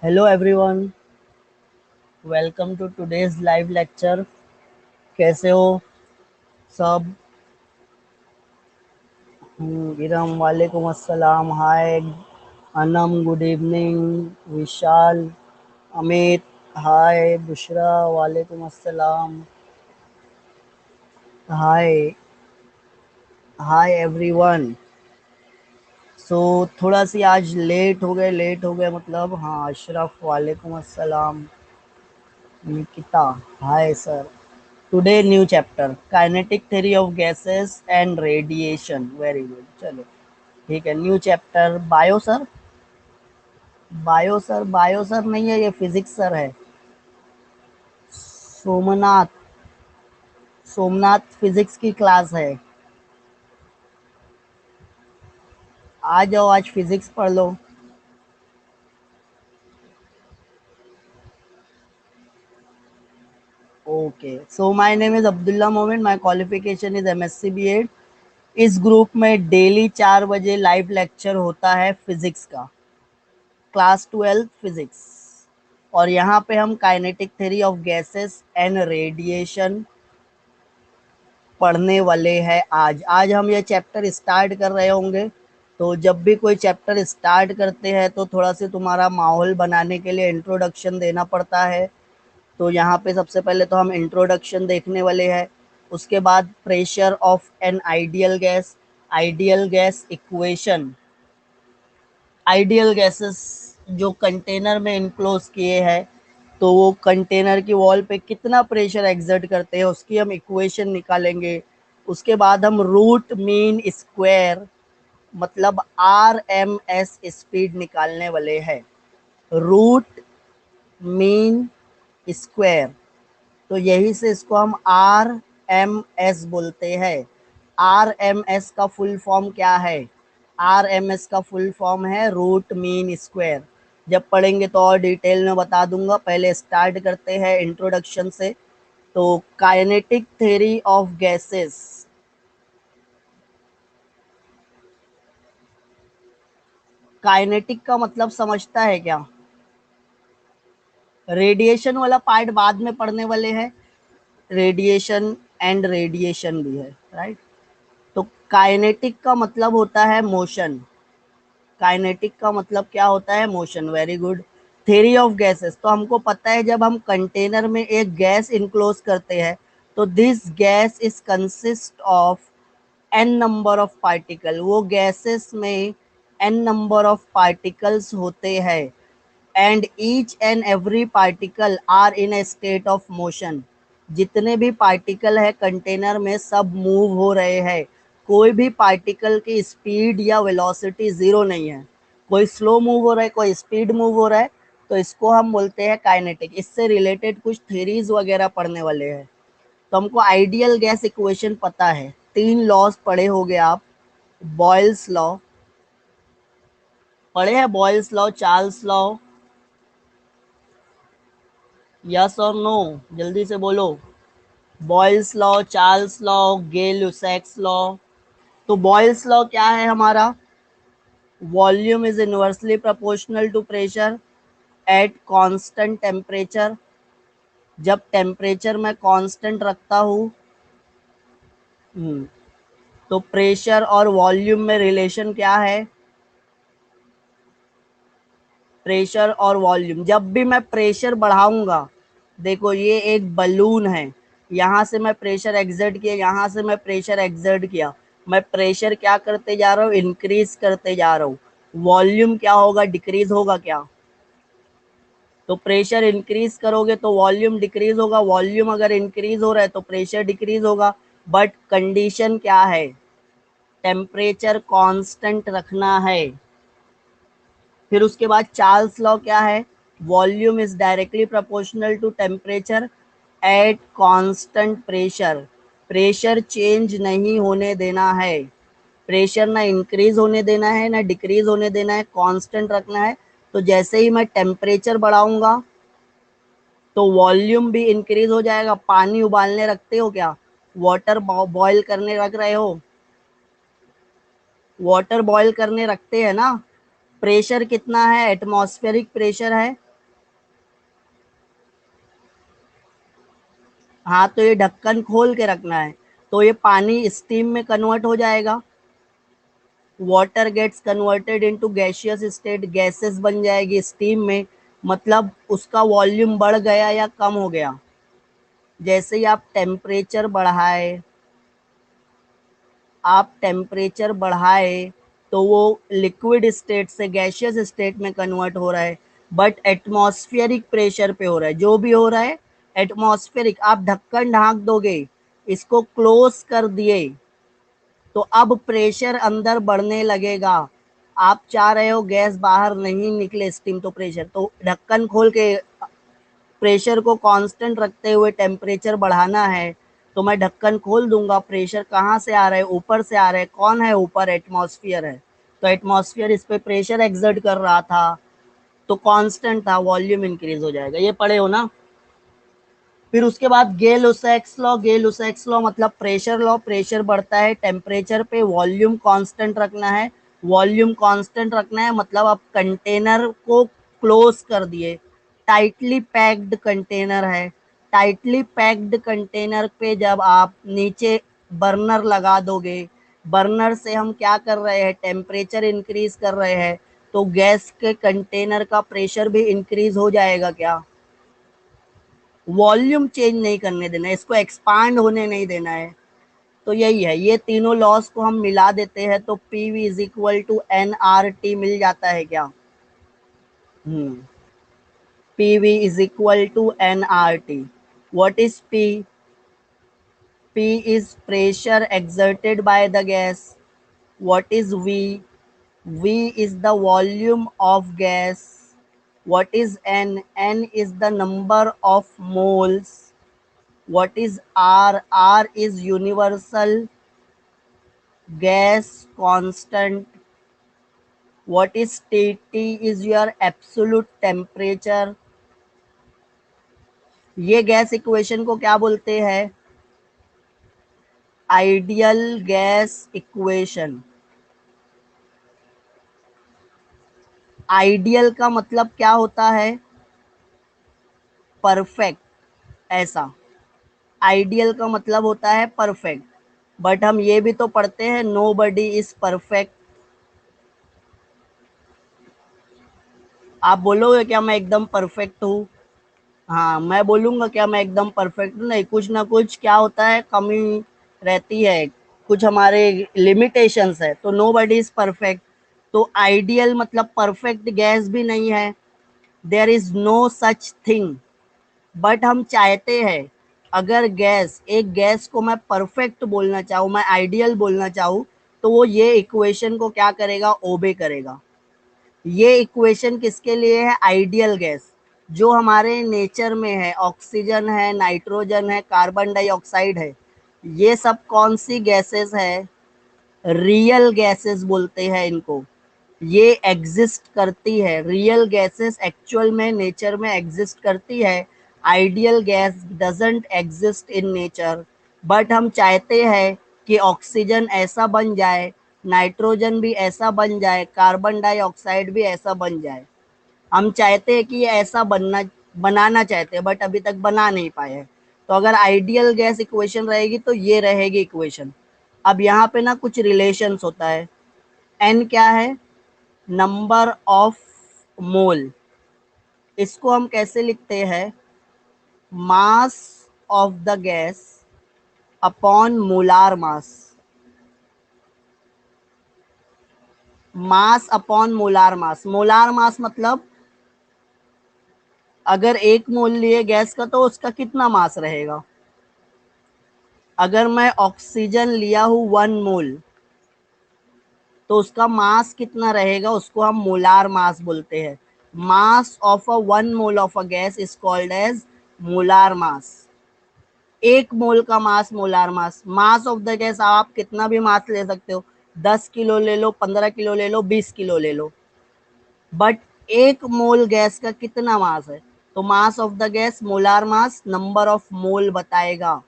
Hello everyone, welcome to today's live lecture. कैसे हो सब? इरम वालेकुम अस्सलाम, हाय अनम, गुड इवनिंग, विशाल, अमित, हाय बुशरा, वालेकुम अस्सलाम, हाय हाय एवरीवन। सो थोड़ा सी आज लेट हो गए मतलब, हाँ अशरफ, वालेकुम अस्सलाम, Nikita, hi sir. Today new chapter kinetic theory of gases and radiation, very good. चलो ठीक है, new chapter bio sir. Bio sir नहीं है, ये फिजिक्स सर है। सोमनाथ, सोमनाथ फिजिक्स की क्लास है। आ जाओ, आज फिजिक्स पढ़ लो। Okay, so my name is Abdullah Momin, my qualification is MSc BEd. इस ग्रुप में डेली 4 बजे लाइव लेक्चर होता है फिजिक्स का, क्लास 12 फिजिक्स। और यहाँ पे हम kinetic theory of gases and radiation पढ़ने वाले हैं। आज हम ये चैप्टर स्टार्ट कर रहे होंगे। तो जब भी कोई चैप्टर स्टार्ट करते हैं तो थोड़ा सा तुम्हारा माहौल बनाने के लिए इंट्रोडक्शन देना पड़ता है। तो यहाँ पे सबसे पहले तो हम इंट्रोडक्शन देखने वाले हैं। उसके बाद pressure of an ideal gas equation, ideal gases जो कंटेनर में इनक्लोज किए हैं, तो वो कंटेनर की वॉल पे कितना प्रेशर एग्जर्ट करते हैं उसकी हम इक्वेशन निकालेंगे। उसके बाद हम रूट मीन स्क्वायर मतलब RMS स्पीड निकालने वाले हैं। रूट मीन स्क्वायर, तो यही से इसको हम RMS बोलते हैं। RMS का फुल फॉर्म क्या है? RMS का फुल फॉर्म है रूट मीन स्क्वायर। जब पढ़ेंगे तो और डिटेल में बता दूंगा, पहले स्टार्ट करते हैं इंट्रोडक्शन से। तो kinetic theory of gases, kinetic का मतलब समझता है क्या? रेडिएशन वाला पार्ट बाद में पढ़ने वाले हैं, रेडिएशन एंड रेडिएशन भी है, राइट। तो काइनेटिक का मतलब होता है मोशन। काइनेटिक का मतलब क्या होता है? Motion, very good. Theory of gases, तो हमको पता है जब हम कंटेनर में एक गैस इनक्लोज करते हैं तो this gas is consist of N number of particle. वो गैसेस में एन नंबर ऑफ पार्टिकल्स होते हैं and each and every particle are in a state of motion. जितने भी पार्टिकल है कंटेनर में सब मूव हो रहे हैं। कोई भी पार्टिकल की स्पीड या वेलोसिटी जीरो नहीं है, कोई स्लो मूव हो रहा है, कोई स्पीड मूव हो रहा है। तो इसको हम बोलते हैं काइनेटिक। इससे रिलेटेड कुछ थ्योरीज वगैरह पढ़ने वाले हैं। तो हमको आइडियल गैस इक्वेशन पता है, 3 लॉज पढ़े होंगे आप। बॉयल्स लॉ पढ़े हैं, Boyle's law, Charles law, yes और नो, जल्दी से बोलो। Boyle's law, Charles law, Gay Lussac's law. तो बॉयल्स लॉ क्या है हमारा? Volume is inversely proportional to pressure at constant temperature. जब टेम्परेचर मैं कांस्टेंट रखता हूँ, तो प्रेशर और वॉल्यूम में रिलेशन क्या है? प्रेशर और वॉल्यूम, जब भी मैं प्रेशर बढ़ाऊंगा, देखो ये एक बलून है, यहाँ से मैं प्रेशर एक्सर्ट किया, यहाँ से मैं प्रेशर एक्सर्ट किया, मैं प्रेशर क्या करते जा रहा हूँ? इंक्रीज करते जा रहा हूँ। वॉल्यूम क्या होगा? डिक्रीज होगा क्या? तो प्रेशर इंक्रीज करोगे तो वॉल्यूम डिक्रीज होगा, वॉल्यूम अगर इंक्रीज हो रहा है तो प्रेशर डिक्रीज होगा। बट कंडीशन क्या है? टेम्परेचर कांस्टेंट रखना है। फिर उसके बाद चार्ल्स लॉ क्या है? Volume is directly proportional to temperature at constant pressure. Pressure change नहीं होने देना है, प्रेशर ना इंक्रीज होने देना है ना डिक्रीज होने देना है, कांस्टेंट रखना है। तो जैसे ही मैं टेम्परेचर बढ़ाऊंगा तो वॉल्यूम भी इंक्रीज हो जाएगा। पानी उबालने रखते हो क्या? वाटर बॉईल करने रख रहे हो, वाटर बॉईल करने रखते हैं ना। प्रेशर कितना है? एटमॉस्फेरिक प्रेशर है हाँ, तो ये ढक्कन खोल के रखना है, तो ये पानी स्टीम में कन्वर्ट हो जाएगा, water gets converted into gaseous state, gases बन जाएगी स्टीम में, मतलब उसका वॉल्यूम बढ़ गया या कम हो गया। जैसे ही आप टेम्परेचर बढ़ाए तो वो लिक्विड स्टेट से गैसियस स्टेट में कन्वर्ट हो रहा है, बट एटमॉस्फेरिक प्रेशर पे हो रहा है, जो भी हो रहा है एटमॉस्फेरिक। आप ढक्कन ढांक दोगे, इसको क्लोज कर दिए, तो अब प्रेशर अंदर बढ़ने लगेगा। आप चाह रहे हो गैस बाहर नहीं निकले स्टीम, तो प्रेशर, तो ढक्कन खोल के प्रेशर को कांस्टेंट रखते हुए टेम्परेचर बढ़ाना है, तो मैं ढक्कन खोल दूंगा। प्रेशर कहाँ से आ रहा है? ऊपर से आ रहा है। कौन है ऊपर? एटमॉस्फेयर है। तो एटमॉस्फेयर इस पे प्रेशर एक्सर्ट कर रहा था, तो कांस्टेंट था, वॉल्यूम इंक्रीज हो जाएगा। ये पढ़े हो ना? फिर उसके बाद गेल लुसैक्स लॉ मतलब प्रेशर लॉ। प्रेशर बढ़ता है टेम्परेचर पे, वॉल्यूम कांस्टेंट रखना है। वॉल्यूम कांस्टेंट रखना है मतलब आप कंटेनर को क्लोज कर दिए, टाइटली पैक्ड कंटेनर है। टाइटली पैक्ड कंटेनर पे जब आप नीचे बर्नर लगा दोगे, बर्नर से हम क्या कर रहे हैं? टेम्परेचर इंक्रीज कर रहे हैं, तो गैस के कंटेनर का प्रेशर भी इंक्रीज हो जाएगा। क्या? वॉल्यूम चेंज नहीं करने देना है, इसको एक्सपांड होने नहीं देना है। तो यही है, ये तीनों लॉस को हम मिला देते हैं तो P V is equal to N R T मिल जाता है। क्या? P V is equal to N R T. What is P? P is pressure exerted by the gas. What is V? V is the volume of gas. What is N? N is the number of moles. What is R? R is universal gas constant. What is T? T is your absolute temperature. ये gas equation को क्या बोलते हैं? Ideal gas equation. Ideal का मतलब क्या होता है? परफेक्ट, ऐसा। आइडियल का मतलब होता है परफेक्ट। बट हम ये भी तो पढ़ते हैं, नो बडी इज परफेक्ट। आप बोलोगे क्या मैं एकदम परफेक्ट हूँ? हाँ, मैं बोलूंगा क्या मैं एकदम परफेक्ट हूँ? नहीं, कुछ ना कुछ क्या होता है, कमी रहती है, कुछ हमारे लिमिटेशंस है, तो नो बडी इज परफेक्ट। तो आइडियल मतलब परफेक्ट गैस भी नहीं है, there is no such thing. But हम चाहते हैं, अगर एक गैस को मैं परफेक्ट बोलना चाहूँ, मैं आइडियल बोलना चाहूँ, तो वो ये इक्वेशन को क्या करेगा? ओबे करेगा। ये इक्वेशन किसके लिए है? आइडियल गैस, जो हमारे नेचर में है, ऑक्सीजन है, नाइट्रोजन है, कार्बन डाइऑक्साइड है। ये सब कौन सी गैसेस है? रियल गैसेस बोलते हैं इनको। ये एग्जिस्ट करती है, रियल गैसेस एक्चुअल में नेचर में एग्जिस्ट करती है। Ideal gas doesn't exist in nature. But हम चाहते हैं कि ऑक्सीजन ऐसा बन जाए, नाइट्रोजन भी ऐसा बन जाए, कार्बन डाइऑक्साइड भी ऐसा बन जाए। हम चाहते हैं कि ये ऐसा बनाना चाहते हैं, बट अभी तक बना नहीं पाए हैं। तो अगर आइडियल गैस इक्वेशन रहेगी तो ये रहेगी इक्वेशन। अब यहाँ पे ना कुछ रिलेशंस होता है। एन क्या है? नंबर ऑफ मोल। इसको हम कैसे लिखते हैं? Mass of the gas upon molar mass. Mass upon molar mass. Molar मास मतलब अगर 1 मोल लिए गैस का तो उसका कितना मास रहेगा? अगर मैं ऑक्सीजन लिया हूं 1 मोल, तो उसका मास कितना रहेगा? उसको हम मोलार मास बोलते हैं। Mass of a 1 mole of a gas is called as molar mass. 1 mole का mass molar mass. Mass of the gas आप कितना भी मास ले सकते हो, 10 किलो ले लो, 15 किलो ले लो, 20 किलो ले लो, बट 1 मोल गैस का कितना मास है? तो mass of the gas molar mass number of मोल बताएगा।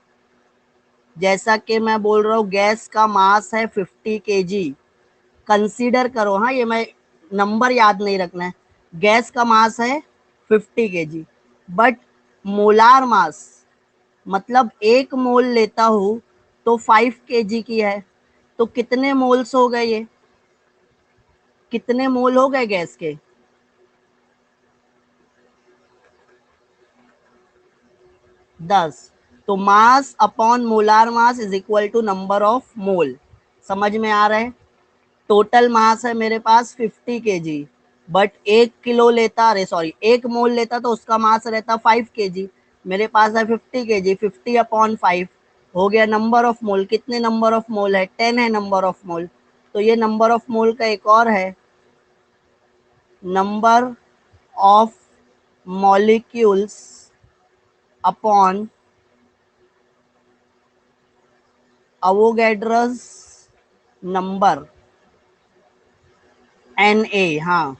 जैसा कि मैं बोल रहा हूँ गैस का मास है 50 kg। कंसीडर करो, हाँ, ये मैं नंबर याद नहीं रखना है। गैस का मास है 50 kg, बट मोलार मास मतलब 1 मोल लेता हूँ तो 5 kg की है, तो कितने मोल्स हो गए, ये कितने मोल हो गए गैस के? 10। तो mass upon molar mass is equal to number of mole. समझ में आ रहा है? टोटल मास है मेरे पास 50 kg, बट 1 किलो लेता, अरे सॉरी 1 मोल लेता तो उसका मास रहता 5 kg। मेरे पास है 50 kg, 50/5 हो गया नंबर ऑफ मोल। कितने नंबर ऑफ मोल है? 10 है नंबर ऑफ मोल। तो ये नंबर ऑफ मोल का एक और है, number of molecules upon Avogadro's number, Na। हाँ,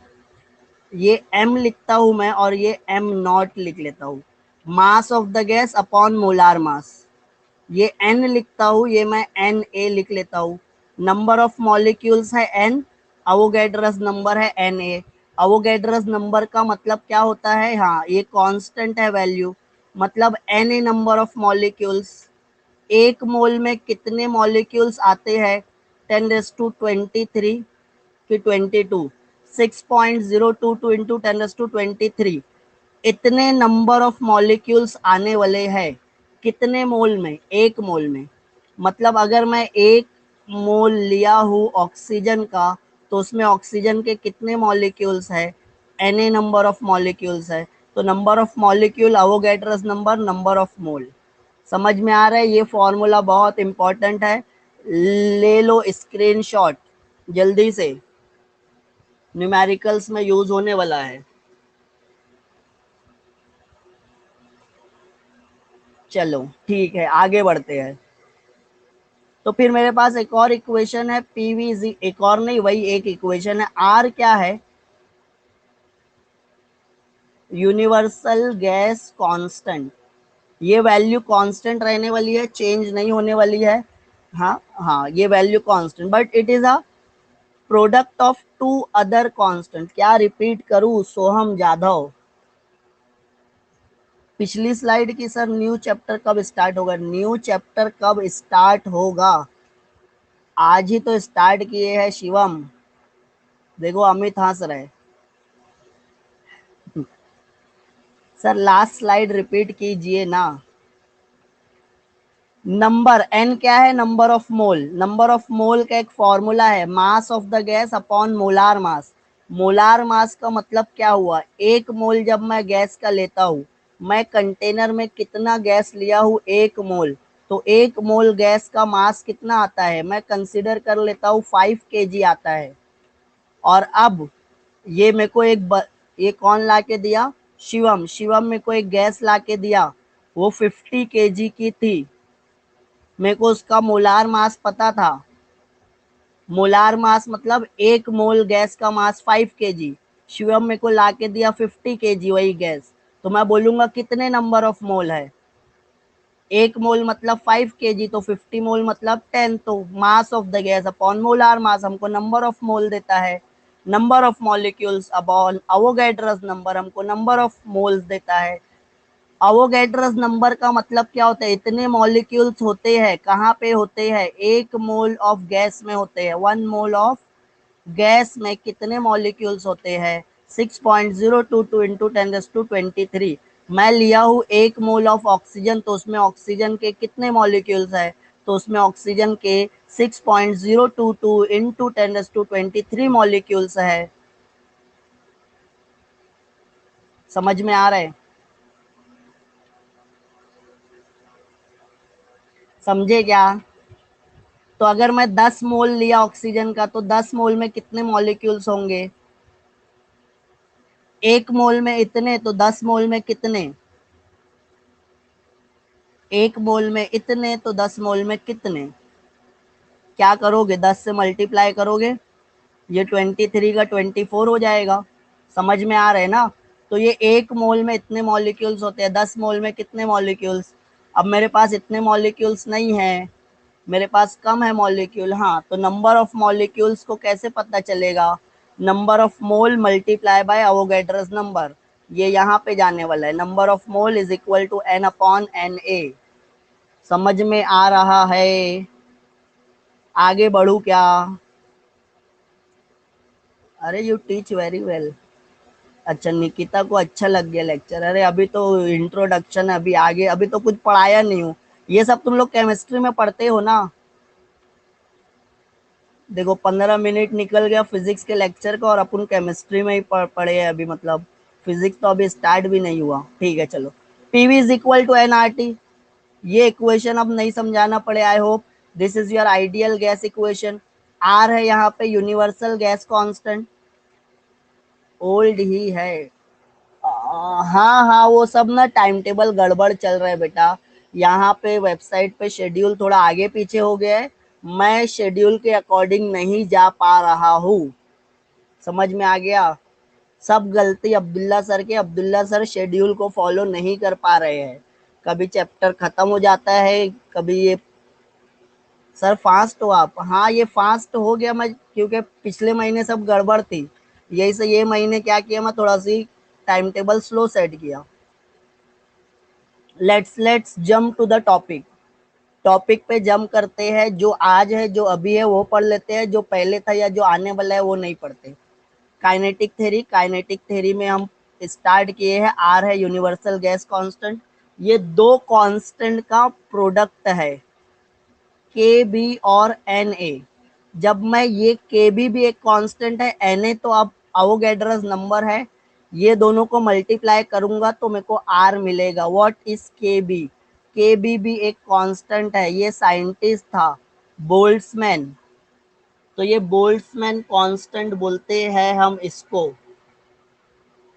ये m लिखता हूं मैं और ये m नॉट लिख लेता हूं, मास of the gas upon molar मास। ये n लिखता हूं, ये मैं Na लिख लेता हूं। नंबर ऑफ मॉलिक्यूल्स है n, अवोगैड्रस नंबर है Na। अवोगैड्रस नंबर का मतलब क्या होता है? हाँ, ये कांस्टेंट है वैल्यू, मतलब Na नंबर ऑफ मॉलिक्यूल्स। 1 मोल में कितने मॉलिक्यूल्स आते हैं? 10⁻23 कि 22, 6.022 इंटू 10⁻23, इतने नंबर ऑफ मॉलिक्यूल्स आने वाले हैं। कितने मोल में? 1 मोल में। मतलब अगर मैं 1 मोल लिया हूँ ऑक्सीजन का, तो उसमें ऑक्सीजन के कितने मॉलिक्यूल्स है? Na नंबर ऑफ मॉलिक्यूल्स है। तो number of molecule Avogadro's number, number of mole. समझ में आ रहा है? ये फॉर्मूला बहुत इंपॉर्टेंट है, ले लो स्क्रीनशॉट जल्दी से, न्यूमेरिकल्स में यूज होने वाला है। चलो ठीक है, आगे बढ़ते हैं। तो फिर मेरे पास एक और इक्वेशन है, पीवी, एक और नहीं, वही एक इक्वेशन है। आर क्या है? Universal gas constant. ये वैल्यू कांस्टेंट रहने वाली है, चेंज नहीं होने वाली है। हाँ हाँ, ये value constant, but it is a product of two other constant. क्या रिपीट करूं? सोहम जाधव। पिछली स्लाइड की सर, न्यू चैप्टर कब स्टार्ट होगा? न्यू चैप्टर कब स्टार्ट होगा? आज ही तो स्टार्ट किए हैं शिवम। देखो अमित हंस रहे। सर लास्ट स्लाइड रिपीट कीजिए ना। नंबर एन क्या है? Number of mole. Number of मोल का एक फॉर्मूला है, mass of the gas upon molar mass. Molar मास का मतलब क्या हुआ? 1 मोल जब मैं गैस का लेता हूँ, मैं कंटेनर में कितना गैस लिया हूँ? 1 मोल। तो 1 मोल गैस का मास कितना आता है? मैं कंसिडर कर लेता हूँ 5 kg आता है। और अब ये मेरे को ये कौन ला के दिया? शिवम। शिवम मेरे को एक गैस ला के दिया, वो 50 kg की थी। मेरे को उसका मोलार मास पता था। मोलार मास मतलब 1 मोल गैस का मास 5 kg। शिवम मेरे को ला के दिया 50 kg वही गैस। तो मैं बोलूंगा कितने नंबर ऑफ मोल है? 1 मोल मतलब 5 kg, तो 50 मोल मतलब 10। तो mass of the gas upon molar mass हमको नंबर ऑफ मोल देता है। Number of molecules upon Avogadro's number हमको नंबर ऑफ मोल्स देता है। अवोगैड्रस नंबर का मतलब क्या होता है? इतने मॉलिक्यूल्स होते हैं, कहाँ पे होते हैं? 1 मोल ऑफ गैस में होते हैं। 1 मोल ऑफ गैस में कितने मॉलिक्यूल्स होते हैं? 6.022 इंटू 10⁻23। मैं लिया हूँ 1 मोल ऑफ ऑक्सीजन, तो उसमें ऑक्सीजन के कितने मॉलिक्यूल्स है? तो उसमें ऑक्सीजन के 6.022 इंटू 10⁻23 मॉलिक्यूल्स है। समझ में आ रहा है? समझे क्या? तो अगर मैं 10 मोल लिया ऑक्सीजन का, तो 10 मोल में कितने मॉलिक्यूल्स होंगे? 1 मोल में इतने, तो 10 मोल में कितने? 1 मोल में इतने, तो 10 मोल में कितने? क्या करोगे? 10 से मल्टीप्लाई करोगे, ये 23 का 24 हो जाएगा। समझ में आ रहे हैं ना? तो ये 1 मोल में इतने मॉलिक्यूल्स होते हैं। 10 मोल में कितने मॉलिक्यूल्स? अब मेरे पास इतने मॉलिक्यूल्स नहीं है, मेरे पास कम है मॉलिक्यूल। हाँ, तो नंबर ऑफ मॉलिक्यूल्स को कैसे पता चलेगा? Number of mole multiply by Avogadro's number. ये यहाँ पे जाने वाला है, number of mole is equal to n upon Na। समझ में आ रहा है? आगे बढ़ू क्या? अरे यू टीच वेरी वेल। अच्छा, निकिता को अच्छा लग गया लेक्चर। अरे अभी तो इंट्रोडक्शन है, अभी आगे, अभी तो कुछ पढ़ाया नहीं हूँ। ये सब तुम लोग केमिस्ट्री में पढ़ते हो ना। देखो 15 मिनट निकल गया फिजिक्स के लेक्चर का और अपन केमिस्ट्री में ही पढ़े हैं अभी, मतलब फिजिक्स तो अभी स्टार्ट भी नहीं हुआ। ठीक है चलो। PV is equal to NRT, ये इक्वेशन अब नहीं समझाना पड़े I hope. This is your ideal gas equation. R है यहाँ पे यूनिवर्सल गैस कांस्टेंट, ओल्ड ही है। हाँ हाँ, वो सब ना टाइम टेबल गड़बड़ चल रहा है बेटा। यहाँ पे वेबसाइट पे शेड्यूल थोड़ा आगे पीछे हो गया है, मैं शेड्यूल के अकॉर्डिंग नहीं जा पा रहा हूँ। समझ में आ गया? सब गलती अब्दुल्ला सर के। अब्दुल्ला सर शेड्यूल को फॉलो नहीं कर पा रहे हैं, कभी चैप्टर खत्म हो जाता है, कभी ये। सर फास्ट हो आप? हाँ ये फास्ट हो गया मैं, क्योंकि पिछले महीने सब गड़बड़ थी, यही से ये महीने क्या किया, मैं थोड़ा सी टाइम टेबल स्लो सेट किया। Let's jump to the topic. Topic पे जंप करते हैं। जो आज है, जो अभी है वो पढ़ लेते हैं, जो पहले था या जो आने वाला है वो नहीं पढ़ते। काइनेटिक थ्योरी, काइनेटिक थ्योरी में हम स्टार्ट किए हैं। आर है यूनिवर्सल गैस कांस्टेंट, ये दो कांस्टेंट का प्रोडक्ट है, के बी और एन ए। जब मैं ये के बी भी एक कांस्टेंट है, एन ए तो अब अवोगैड्रस नंबर है, ये दोनों को मल्टीप्लाई करूंगा तो मेरे को आर मिलेगा। व्हाट इज के बी? के बी भी एक कांस्टेंट है, ये साइंटिस्ट था बोल्ट्जमैन, तो ये बोल्ट्जमैन कांस्टेंट बोलते हैं हम इसको।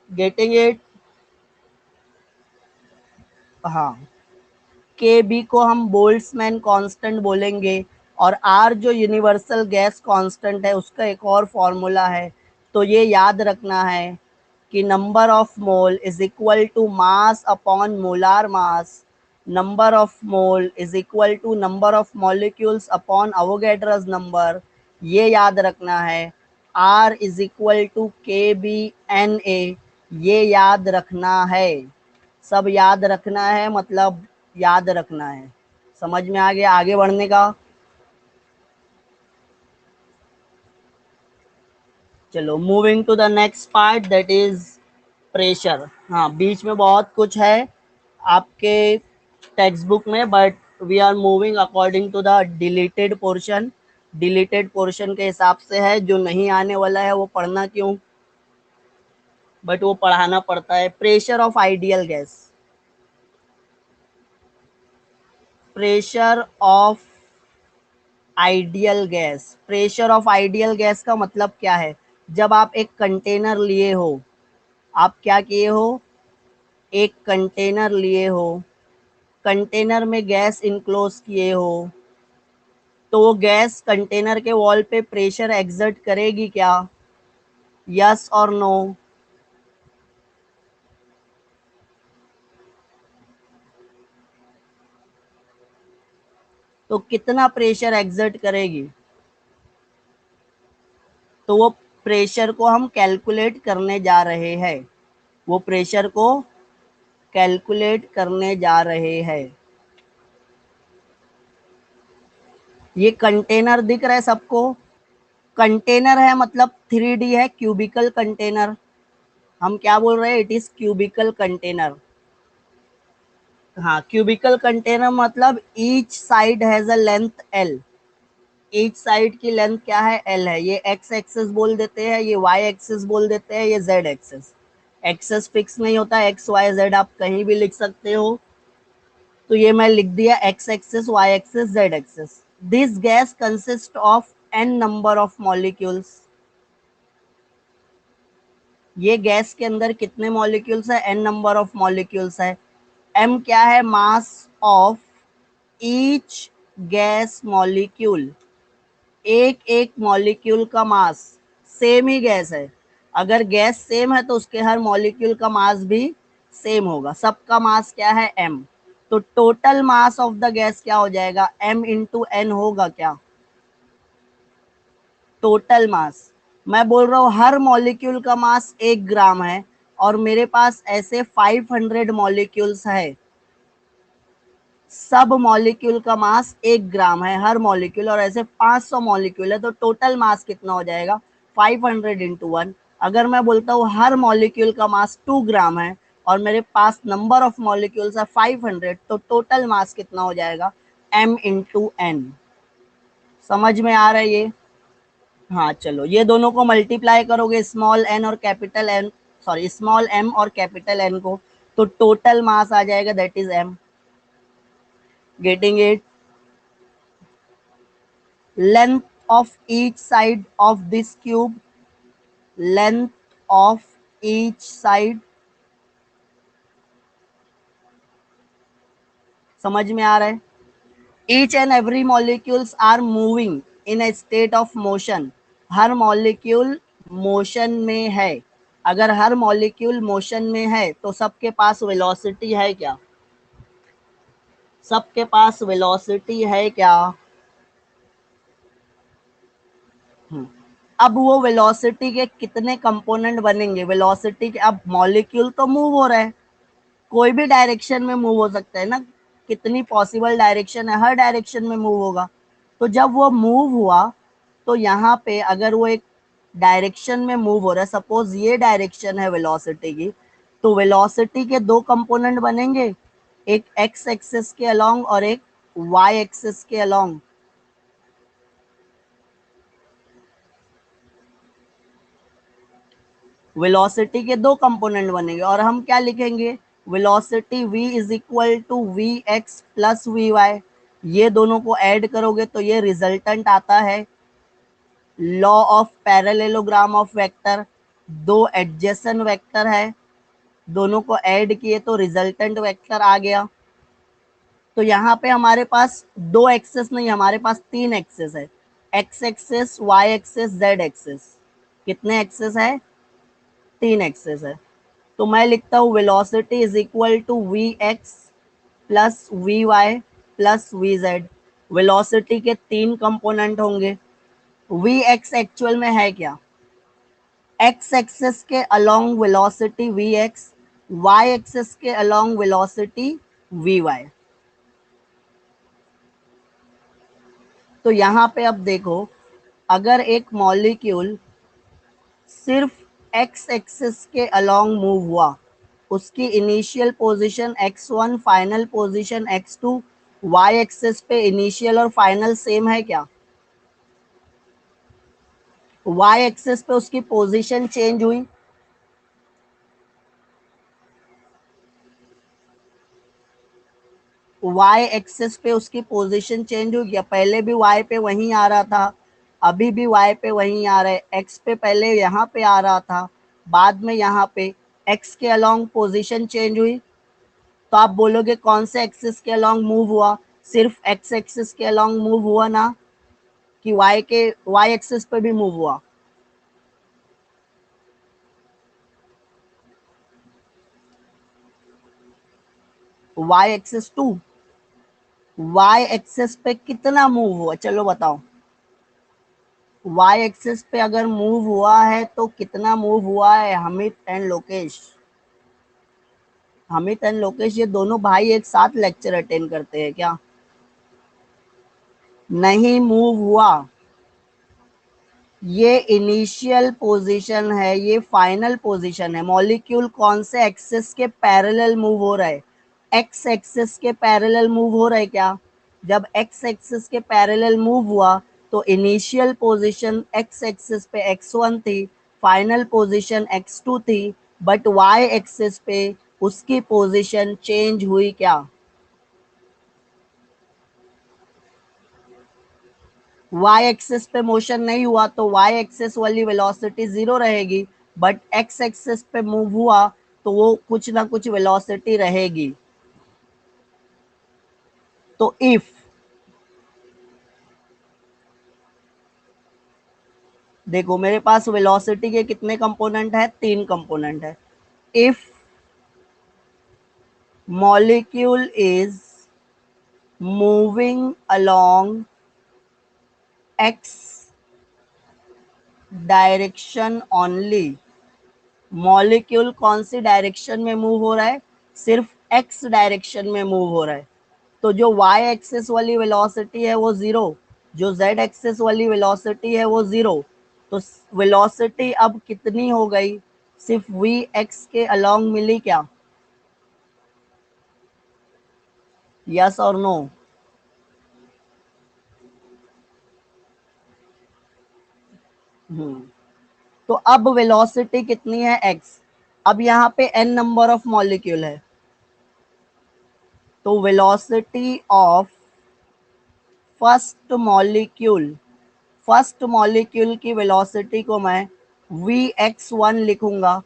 Getting it? हाँ, के बी को हम बोल्ट्जमैन कांस्टेंट बोलेंगे। और आर जो यूनिवर्सल गैस कांस्टेंट है, उसका एक और फॉर्मूला है, तो ये याद रखना है कि number of mole is equal to mass upon molar mass, number of mole is equal to number of molecules upon Avogadro's number, ये याद रखना है। R is equal to K B N A, ये याद रखना है। सब याद रखना है, मतलब याद रखना है। समझ में आ गया आगे बढ़ने का? चलो moving to the next part, that is pressure. हाँ बीच में बहुत कुछ है आपके टेक्स्ट बुक में, but we are moving according to the deleted portion. Deleted portion के हिसाब से है, जो नहीं आने वाला है वो पढ़ना क्यों, बट वो पढ़ाना पड़ता है। Pressure of ideal gas, pressure of ideal gas, pressure of ideal gas का मतलब क्या है? जब आप एक कंटेनर लिए हो, आप क्या किए हो, एक कंटेनर लिए हो, कंटेनर में गैस इनक्लोज किए हो, तो वो गैस कंटेनर के वॉल पे प्रेशर एक्सर्ट करेगी क्या? यस और नो? तो कितना प्रेशर एक्सर्ट करेगी? तो वो प्रेशर को हम कैलकुलेट करने जा रहे हैं, वो प्रेशर को कैलकुलेट करने जा रहे हैं। ये कंटेनर दिख रहा है सबको? कंटेनर है मतलब 3D है, क्यूबिकल कंटेनर। हम क्या बोल रहे हैं, इट इज क्यूबिकल कंटेनर। हाँ क्यूबिकल कंटेनर मतलब each side has a length L, each side की लेंथ क्या है, एल है। ये एक्स एक्सेस बोल देते हैं, ये वाई एक्सेस बोल देते हैं, ये जेड एक्सेस। एक्सेस फिक्स नहीं होता, एक्स वाई जेड आप कहीं भी लिख सकते हो, तो ये मैं लिख दिया X axis, Y axis, Z axis. This gas consist of N number of molecules, ये गैस के अंदर कितने मॉलिक्यूल्स है, एन नंबर ऑफ मॉलिक्यूल्स है। एम क्या है, mass of each gas molecule, एक एक मॉलिक्यूल का मास। सेम ही गैस है, अगर गैस सेम है तो उसके हर मॉलिक्यूल का मास भी सेम होगा। सबका मास क्या है, एम। तो total mass of the gas क्या हो जाएगा, एम इंटू एन होगा क्या, टोटल मास। मैं बोल रहा हूँ हर मॉलिक्यूल का मास 1 ग्राम है, और मेरे पास ऐसे 500 मॉलिक्यूल्स है, सब मॉलिक्यूल का मास 1 ग्राम है हर मॉलिक्यूल, और ऐसे 500 मॉलिक्यूल है, तो टोटल मास कितना हो जाएगा 500 इंटू 1। अगर मैं बोलता हूँ हर मॉलिक्यूल का मास 2 ग्राम है और मेरे पास नंबर ऑफ मॉलिक्यूल्स है 500, तो टोटल मास कितना हो जाएगा m इंटू एन। समझ में आ रहा है ये? हाँ चलो, ये दोनों को मल्टीप्लाई करोगे, स्मॉल एन और capital N, sorry small M और कैपिटल एन को, तो टोटल मास आ जाएगा that is M. Getting it? length of each side of this cube, length of each side, समझ में आ रहा है? each and every molecules are moving in a state of motion, her molecule motion में है। अगर हर molecule motion में है तो सबके पास वेलोसिटी है क्या? सबके पास वेलोसिटी है क्या? अब वो वेलोसिटी के कितने कंपोनेंट बनेंगे? वेलोसिटी के, अब मॉलिक्यूल तो मूव हो रहा है, कोई भी डायरेक्शन में मूव हो सकता है ना, कितनी पॉसिबल डायरेक्शन है, हर डायरेक्शन में मूव होगा। तो जब वो मूव हुआ तो यहाँ पे अगर वो एक डायरेक्शन में मूव हो रहा है, सपोज ये डायरेक्शन है वेलोसिटी की, तो वेलोसिटी के 2 कंपोनेंट बनेंगे, एक एक्स एक्सिस के अलोंग और एक वाई एक्सिस के अलोंग। वेलोसिटी के 2 कंपोनेंट बनेंगे और हम क्या लिखेंगे, velocity v is equal to V X plus V Y. ये दोनों को ऐड करोगे तो ये रिजल्टेंट आता है law of parallelogram of vector. दो एडजेसेंट वेक्टर है, दोनों को ऐड किए तो रिजल्टेंट वेक्टर आ गया। तो यहाँ पे हमारे पास 2 एक्सेस नहीं, हमारे पास 3 एक्सेस है, X axis, Y axis, Z axis. कितने एक्सेस है? 3 एक्सेस है। तो मैं लिखता हूँ velocity is equal to V X plus V Y plus V Z. Velocity के 3 कंपोनेंट होंगे। वी एक्स एक्चुअल में है क्या? एक्स एक्सेस के along velocity V X, Y axis के अलोंग वेलोसिटी वी वाई। तो यहाँ पे अब देखो, अगर एक मॉलिक्यूल सिर्फ एक्स एक्सिस के अलोंग मूव हुआ, उसकी initial position x1, final position x2, Y axis पे इनिशियल और फाइनल सेम है क्या? वाई एक्सिस पे उसकी पोजीशन चेंज हुई, वाई एक्सिस पे उसकी पोजीशन चेंज हुई क्या? पहले भी वाई पे वहीं आ रहा था, अभी भी वाई पे वहीं आ रहा है। एक्स पे पहले यहाँ पे आ रहा था, बाद में यहाँ पे एक्स के अलोंग पोजीशन चेंज हुई। तो आप बोलोगे कौन से एक्सिस के अलोंग मूव हुआ? सिर्फ एक्स एक्सिस के अलोंग मूव हुआ ना, कि वाई एक्सिस पे भी मूव हुआ? Y axis too, Y axis पे कितना मूव हुआ चलो बताओ? वाई एक्सिस पे अगर मूव हुआ है तो कितना मूव हुआ है? Hamid and Lokesh, Hamid and Lokesh ये दोनों भाई एक साथ लेक्चर अटेंड करते हैं क्या? नहीं मूव हुआ। ये इनिशियल पोजीशन है, ये फाइनल पोजीशन है। मॉलिक्यूल कौन से एक्सिस के पैरेलल मूव हो रहा है? एक्स एक्सिस के पैरेलल मूव हो रहा है क्या? जब एक्स एक्सिस के पैरेलल मूव हुआ तो इनिशियल पोजीशन एक्स एक्सिस पे x1 थी, फाइनल पोजीशन x2 थी, बट वाई एक्सिस पे उसकी पोजीशन चेंज हुई क्या? वाई एक्सिस पे मोशन नहीं हुआ तो वाई एक्सिस वाली वेलोसिटी 0 रहेगी, बट एक्स एक्सिस पे मूव हुआ तो वो कुछ ना कुछ वेलोसिटी रहेगी। तो इफ, देखो मेरे पास वेलोसिटी के कितने कंपोनेंट है? 3 कंपोनेंट है। If molecule is moving along x direction only, molecule कौन सी डायरेक्शन में मूव हो रहा है? सिर्फ एक्स डायरेक्शन में मूव हो रहा है। तो जो y एक्सिस वाली वेलोसिटी है वो 0, जो z एक्सिस वाली वेलोसिटी है वो 0। तो वेलोसिटी अब कितनी हो गई, सिर्फ v x के अलोंग मिली क्या, यस और नो? तो अब वेलोसिटी कितनी है x। अब यहाँ पे n नंबर ऑफ मॉलिक्यूल है, तो वेलोसिटी ऑफ फर्स्ट मॉलिक्यूल की वेलोसिटी को मैं vx1 लिखूंगा,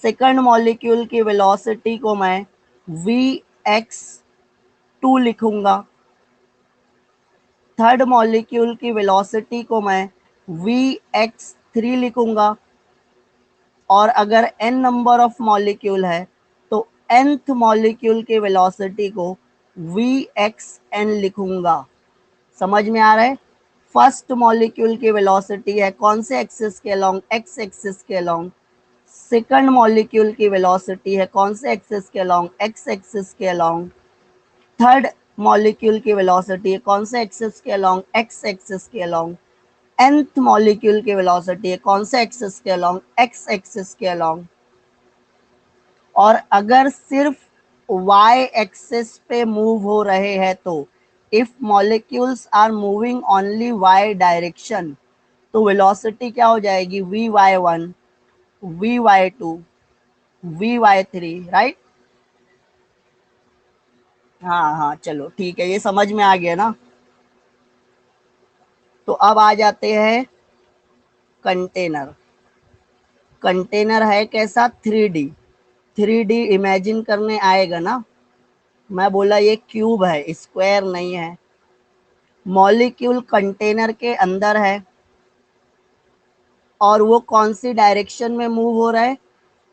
सेकंड मॉलिक्यूल की वेलोसिटी को मैं vx2 लिखूंगा, थर्ड मॉलिक्यूल की वेलोसिटी को मैं vx3 लिखूंगा, और अगर n नंबर ऑफ मॉलिक्यूल है तो nth मॉलिक्यूल की वेलोसिटी को vxn लिखूंगा। समझ में आ रहा है? फर्स्ट मॉलिक्यूल की वेलोसिटी है कौन से एक्सिस के अलोंग, एक्स एक्सिस के अलोंग। सेकंड मॉलिक्यूल की वेलोसिटी है कौन से एक्सिस के अलोंग, एक्स एक्सिस के अलोंग। थर्ड मॉलिक्यूल की वेलोसिटी है कौन से एक्सिस के अलोंग, एक्स एक्सिस के अलोंग। nth मॉलिक्यूल की वेलोसिटी है कौन से एक्सिस के अलोंग, एक्स एक्सिस के अलोंग। और अगर सिर्फ y एक्सिस पे मूव हो रहे हैं तो if molecules are moving only y direction, तो वेलोसिटी क्या हो जाएगी, vy1 vy2 vy3, राइट। हाँ हाँ चलो ठीक है, ये समझ में आ गया ना। तो अब आ जाते हैं कंटेनर। कंटेनर है कैसा, 3D। 3D इमेजिन करने आएगा ना। मैं बोला ये क्यूब है, स्क्वायर नहीं है। मॉलिक्यूल कंटेनर के अंदर है और वो कौन सी डायरेक्शन में मूव हो रहा है,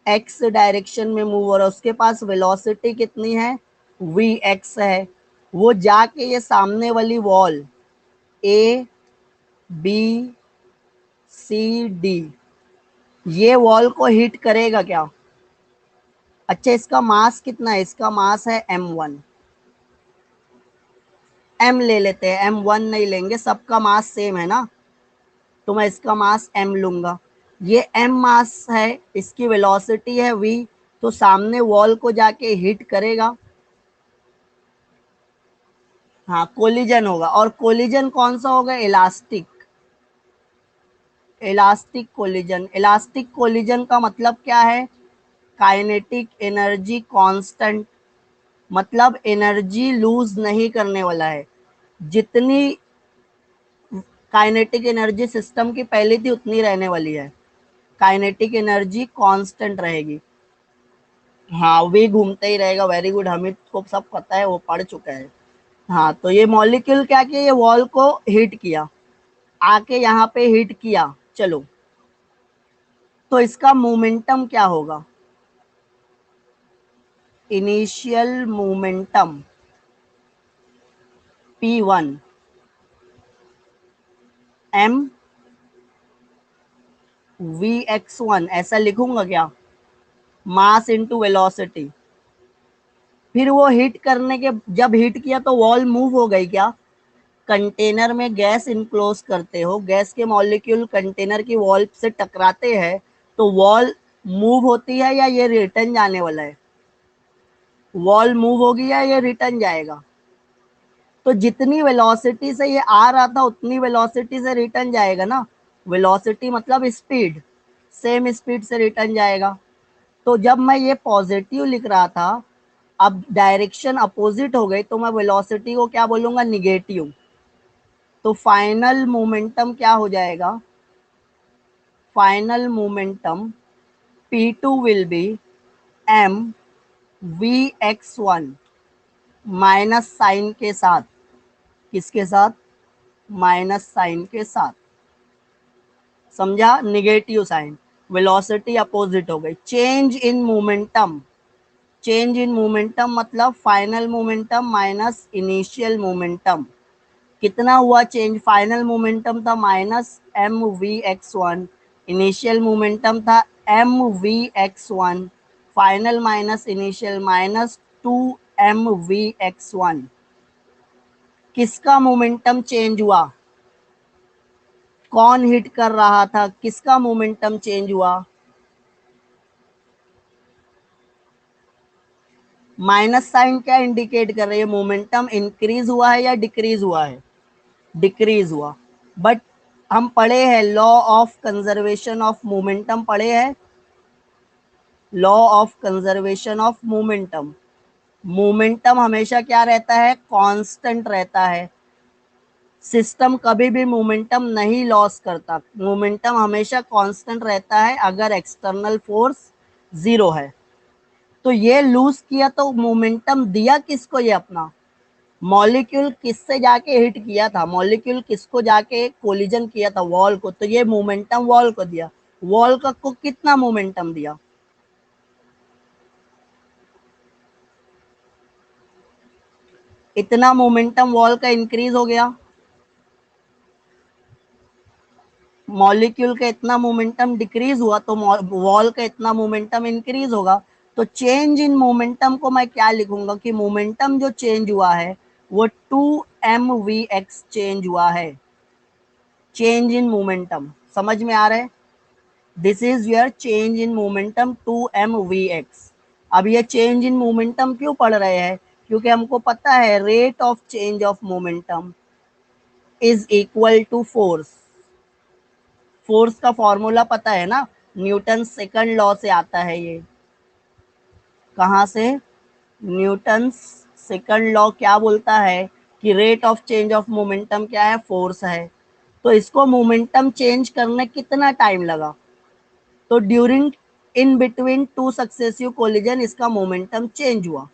एक्स डायरेक्शन में मूव हो रहा है। उसके पास वेलोसिटी कितनी है, वी एक्स है। वो जाके ये सामने वाली wall A B C D, ये वॉल को हिट करेगा क्या। अच्छा इसका मास कितना है, इसका मास है m1। m ले लेते हैं, m1 नहीं लेंगे, सबका मास सेम है ना, तो मैं इसका मास m लूंगा। ये m मास है, इसकी वेलोसिटी है v, तो सामने वॉल को जाके हिट करेगा। हाँ कोलिजन होगा, और कोलिजन कौन सा होगा, elastic. Elastic collision, elastic collision का मतलब क्या है, काइनेटिक एनर्जी कांस्टेंट, मतलब एनर्जी लूज नहीं करने वाला है। जितनी काइनेटिक एनर्जी सिस्टम की पहले थी उतनी रहने वाली है, काइनेटिक एनर्जी कांस्टेंट रहेगी। हाँ वे घूमते ही रहेगा, वेरी गुड, हमें को सब पता है, वो पढ़ चुका है। हाँ तो ये मॉलिक्यूल क्या किया, ये वॉल को हिट किया, आके यहाँ पे हिट किया। चलो तो इसका मोमेंटम क्या होगा, initial momentum p1 m vx1, ऐसा लिखूंगा क्या, मास इनटू वेलोसिटी। फिर वो हिट करने के, जब हिट किया तो वॉल मूव हो गई क्या। कंटेनर में गैस इनक्लोज करते हो, गैस के मॉलिक्यूल कंटेनर की वॉल से टकराते हैं, तो वॉल मूव होती है या ये रिटर्न जाने वाला है, वॉल मूव होगी या ये रिटर्न जाएगा। तो जितनी वेलोसिटी से ये आ रहा था उतनी वेलोसिटी से रिटर्न जाएगा ना, वेलोसिटी मतलब स्पीड, सेम स्पीड से रिटर्न जाएगा। तो जब मैं ये पॉजिटिव लिख रहा था, अब डायरेक्शन अपोजिट हो गई, तो मैं वेलोसिटी को क्या बोलूंगा, निगेटिव। तो फाइनल मोमेंटम क्या हो जाएगा, final momentum P2 will be m vx1 minus sign के साथ, किसके साथ, माइनस साइन के साथ, समझा, निगेटिव साइन, वेलोसिटी अपोजिट हो गई। Change in momentum, change in momentum मतलब final momentum minus initial momentum, कितना हुआ चेंज, फाइनल मोमेंटम था minus M V X one, initial momentum था M V X one, final minus initial minus 2 mvx1, किसका momentum change हुआ, कौन hit कर रहा था, किसका मोमेंटम चेंज हुआ। माइनस साइन क्या इंडिकेट कर रही है, मोमेंटम इंक्रीज हुआ है या डिक्रीज हुआ है, डिक्रीज हुआ। बट हम पढ़े हैं law of conservation of momentum, पढ़े हैं law of conservation of momentum. Momentum हमेशा क्या रहता है, कांस्टेंट रहता है। सिस्टम कभी भी मोमेंटम नहीं लॉस करता, मोमेंटम हमेशा कांस्टेंट रहता है अगर एक्सटर्नल फोर्स जीरो है। तो ये लूज किया तो मोमेंटम दिया किसको, ये अपना मॉलिक्यूल किससे जाके हिट किया था, मॉलिक्यूल किसको जाके कोलिजन किया था, वॉल को, तो ये मोमेंटम वॉल को दिया। वॉल को कितना मोमेंटम दिया, इतना मोमेंटम वॉल का इंक्रीज हो गया। मॉलिक्यूल का इतना मोमेंटम डिक्रीज हुआ तो वॉल का इतना मोमेंटम इंक्रीज होगा। तो चेंज इन मोमेंटम को मैं क्या लिखूंगा कि मोमेंटम जो चेंज हुआ है वो 2mvx चेंज हुआ है। चेंज इन मोमेंटम समझ में आ रहा है, this is your change in momentum 2mvx। अब ये चेंज इन मोमेंटम क्यों पढ़ रहे हैं, क्योंकि हमको पता है rate of change of momentum is equal to force. Force का फॉर्मूला पता है ना, न्यूटन सेकंड लॉ से आता है ये। कहाँ से, न्यूटन सेकंड लॉ क्या बोलता है कि rate of change of momentum क्या है, फोर्स है। तो इसको मोमेंटम चेंज करने कितना टाइम लगा, तो during in between two successive collision इसका मोमेंटम चेंज हुआ।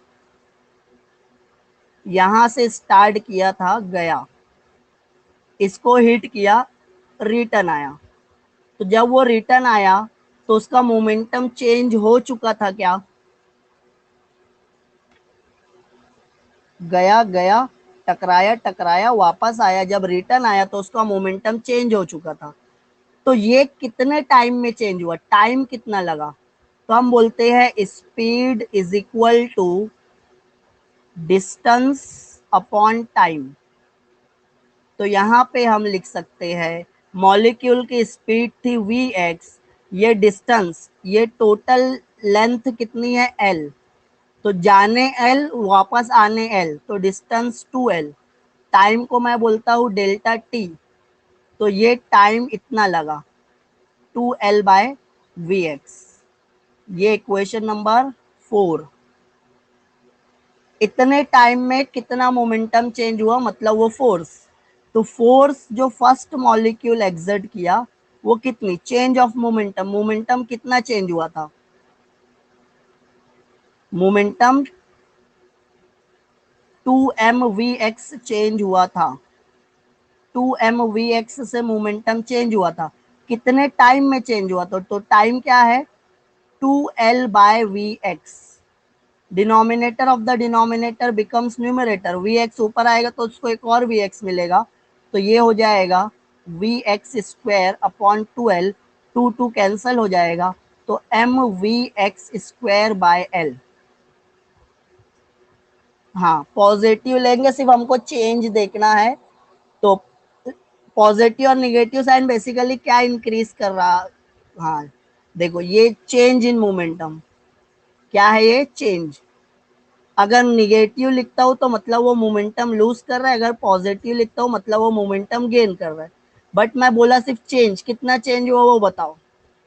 यहां से स्टार्ट किया था, गया, इसको हिट किया, रिटर्न आया। तो जब वो रिटर्न आया तो उसका मोमेंटम चेंज हो चुका था क्या, गया गया, टकराया टकराया, वापस आया, जब रिटर्न आया तो उसका मोमेंटम चेंज हो चुका था। तो ये कितने टाइम में चेंज हुआ, टाइम कितना लगा, तो हम बोलते हैं speed is equal to distance upon time. तो यहाँ पे हम लिख सकते हैं मॉलिक्यूल की स्पीड थी vx, ये डिस्टेंस, ये टोटल लेंथ कितनी है l, तो जाने l वापस आने l, तो डिस्टेंस 2l। टाइम को मैं बोलता हूँ डेल्टा टी, तो ये टाइम इतना लगा 2l/vx। ये इक्वेशन नंबर 4। इतने टाइम में कितना मोमेंटम चेंज हुआ, मतलब वो फोर्स। तो फोर्स जो फर्स्ट मॉलिक्यूल एक्सर्ट किया वो कितनी, चेंज ऑफ मोमेंटम, मोमेंटम कितना चेंज हुआ था, मोमेंटम 2mvx चेंज हुआ था, 2mvx से मोमेंटम चेंज हुआ था। कितने टाइम में चेंज हुआ, तो टाइम क्या है 2l/vx। Denominator of the denominator becomes numerator, vx ऊपर आएगा तो उसको एक और vx मिलेगा, तो ये हो जाएगा vx² अपॉन 2l, 2 कैंसल हो जाएगा, तो mvx²/l। हाँ पॉजिटिव लेंगे, सिर्फ हमको चेंज देखना है। तो पॉजिटिव और निगेटिव साइन बेसिकली क्या इंक्रीज कर रहा, हाँ देखो ये चेंज इन मोमेंटम, क्या है ये चेंज। अगर निगेटिव लिखता हूँ तो मतलब वो मोमेंटम लूज कर रहा है, अगर पॉजिटिव लिखता हूँ मतलब वो मोमेंटम गेन कर रहा है। बट मैं बोला सिर्फ चेंज, कितना चेंज हुआ वो बताओ,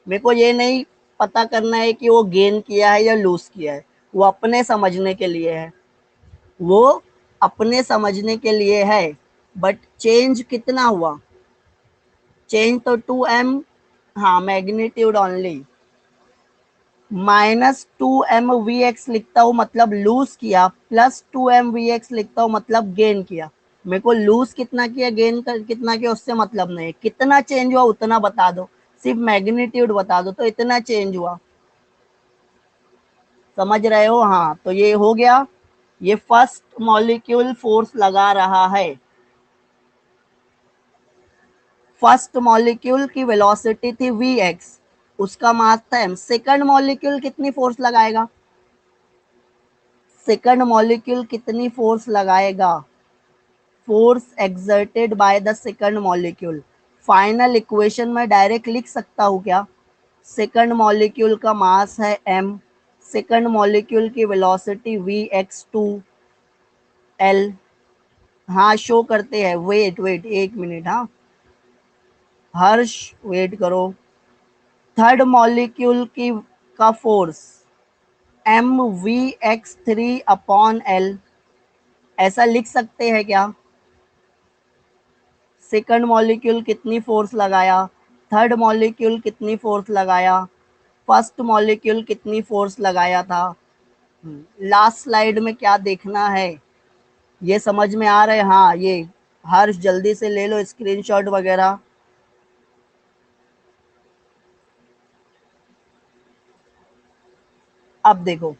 मेरे को ये नहीं पता करना है कि वो गेन किया है या लूज किया है, वो अपने समझने के लिए है, वो अपने समझने के लिए है। बट चेंज कितना हुआ, चेंज तो 2m, हाँ मैग्नीट्यूड ओनली, -2mvx लिखता हूँ मतलब लूज किया, +2mvx लिखता हूँ मतलब गेन किया। मेरे को लूज कितना किया, गेन कितना किया उससे मतलब नहीं, कितना चेंज हुआ उतना बता दो, सिर्फ मैग्नीट्यूड बता दो, तो इतना चेंज हुआ। समझ रहे हो, हाँ तो ये हो गया, ये फर्स्ट मॉलिक्यूल फोर्स लगा रहा है। फर्स्ट मॉलिक्यूल की वेलोसिटी थी vx, उसका मास था m। सेकंड मॉलिक्यूल कितनी फोर्स लगाएगा, सेकंड मॉलिक्यूल कितनी फोर्स लगाएगा, force exerted by the second molecule. Final equation में डायरेक्ट लिख सकता हूँ क्या, सेकंड मॉलिक्यूल का मास है m, सेकंड मॉलिक्यूल की वेलोसिटी vx2l। हाँ शो करते हैं, वेट वेट एक मिनट, हाँ हर्ष वेट करो। थर्ड मॉलिक्यूल की का फोर्स mvx3/l, ऐसा लिख सकते हैं क्या। सेकंड मॉलिक्यूल कितनी फोर्स लगाया, थर्ड मॉलिक्यूल कितनी फोर्स लगाया, फर्स्ट मॉलिक्यूल कितनी फोर्स लगाया था। लास्ट स्लाइड में क्या देखना है, ये समझ में आ रहा है। हाँ ये हर्ष जल्दी से ले लो स्क्रीनशॉट वगैरह। अब देखो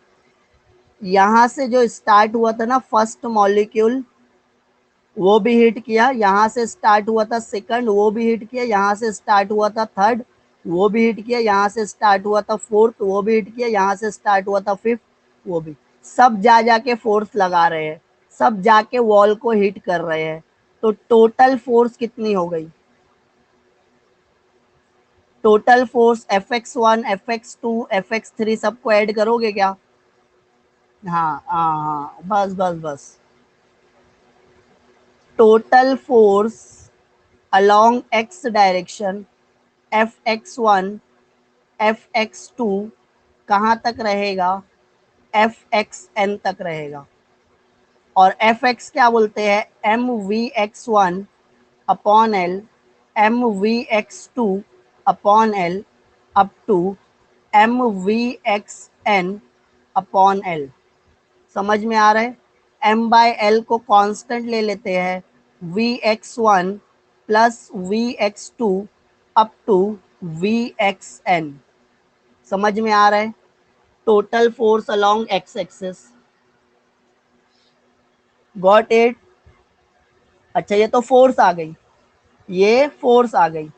यहां से जो स्टार्ट हुआ था ना फर्स्ट मॉलिक्यूल, वो भी हिट किया, यहाँ से स्टार्ट हुआ था सेकंड, वो भी हिट किया, यहाँ से स्टार्ट हुआ था थर्ड, वो भी हिट किया, यहाँ से स्टार्ट हुआ था फोर्थ, वो भी हिट किया, यहाँ से स्टार्ट हुआ था फिफ्थ, वो भी। सब जा जाके फोर्स लगा रहे हैं, सब जाके वॉल को हिट कर रहे हैं। तो टोटल फोर्स कितनी हो गई, total force Fx1 Fx2 Fx3 सबको ऐड करोगे क्या। हाँ हाँ हाँ बस बस बस। Total force along x direction Fx1 Fx2 कहाँ तक रहेगा, Fxn तक रहेगा। और Fx क्या बोलते हैं, mvx1/l mvx2/l up to mvxn/l। समझ में आ रहा है। m/l को कांस्टेंट ले लेते हैं, vx1 plus vx2 up to vxn। समझ में आ रहा है। Total force along X axis, got it. अच्छा ये तो फोर्स आ गई, ये फोर्स आ गई।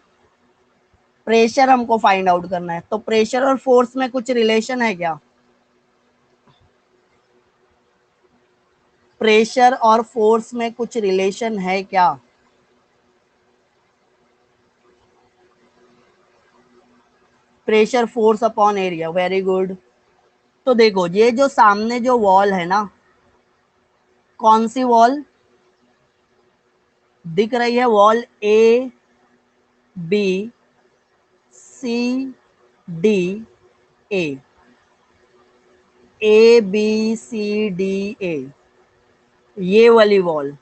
प्रेशर हमको फाइंड आउट करना है, तो प्रेशर और फोर्स में कुछ रिलेशन है क्या, प्रेशर और फोर्स में कुछ रिलेशन है क्या। Pressure force upon area, very good. तो देखो ये जो सामने जो वॉल है ना, कौन सी वॉल दिख रही है, wall A B C D A, ABCDA, ये वाली वॉल,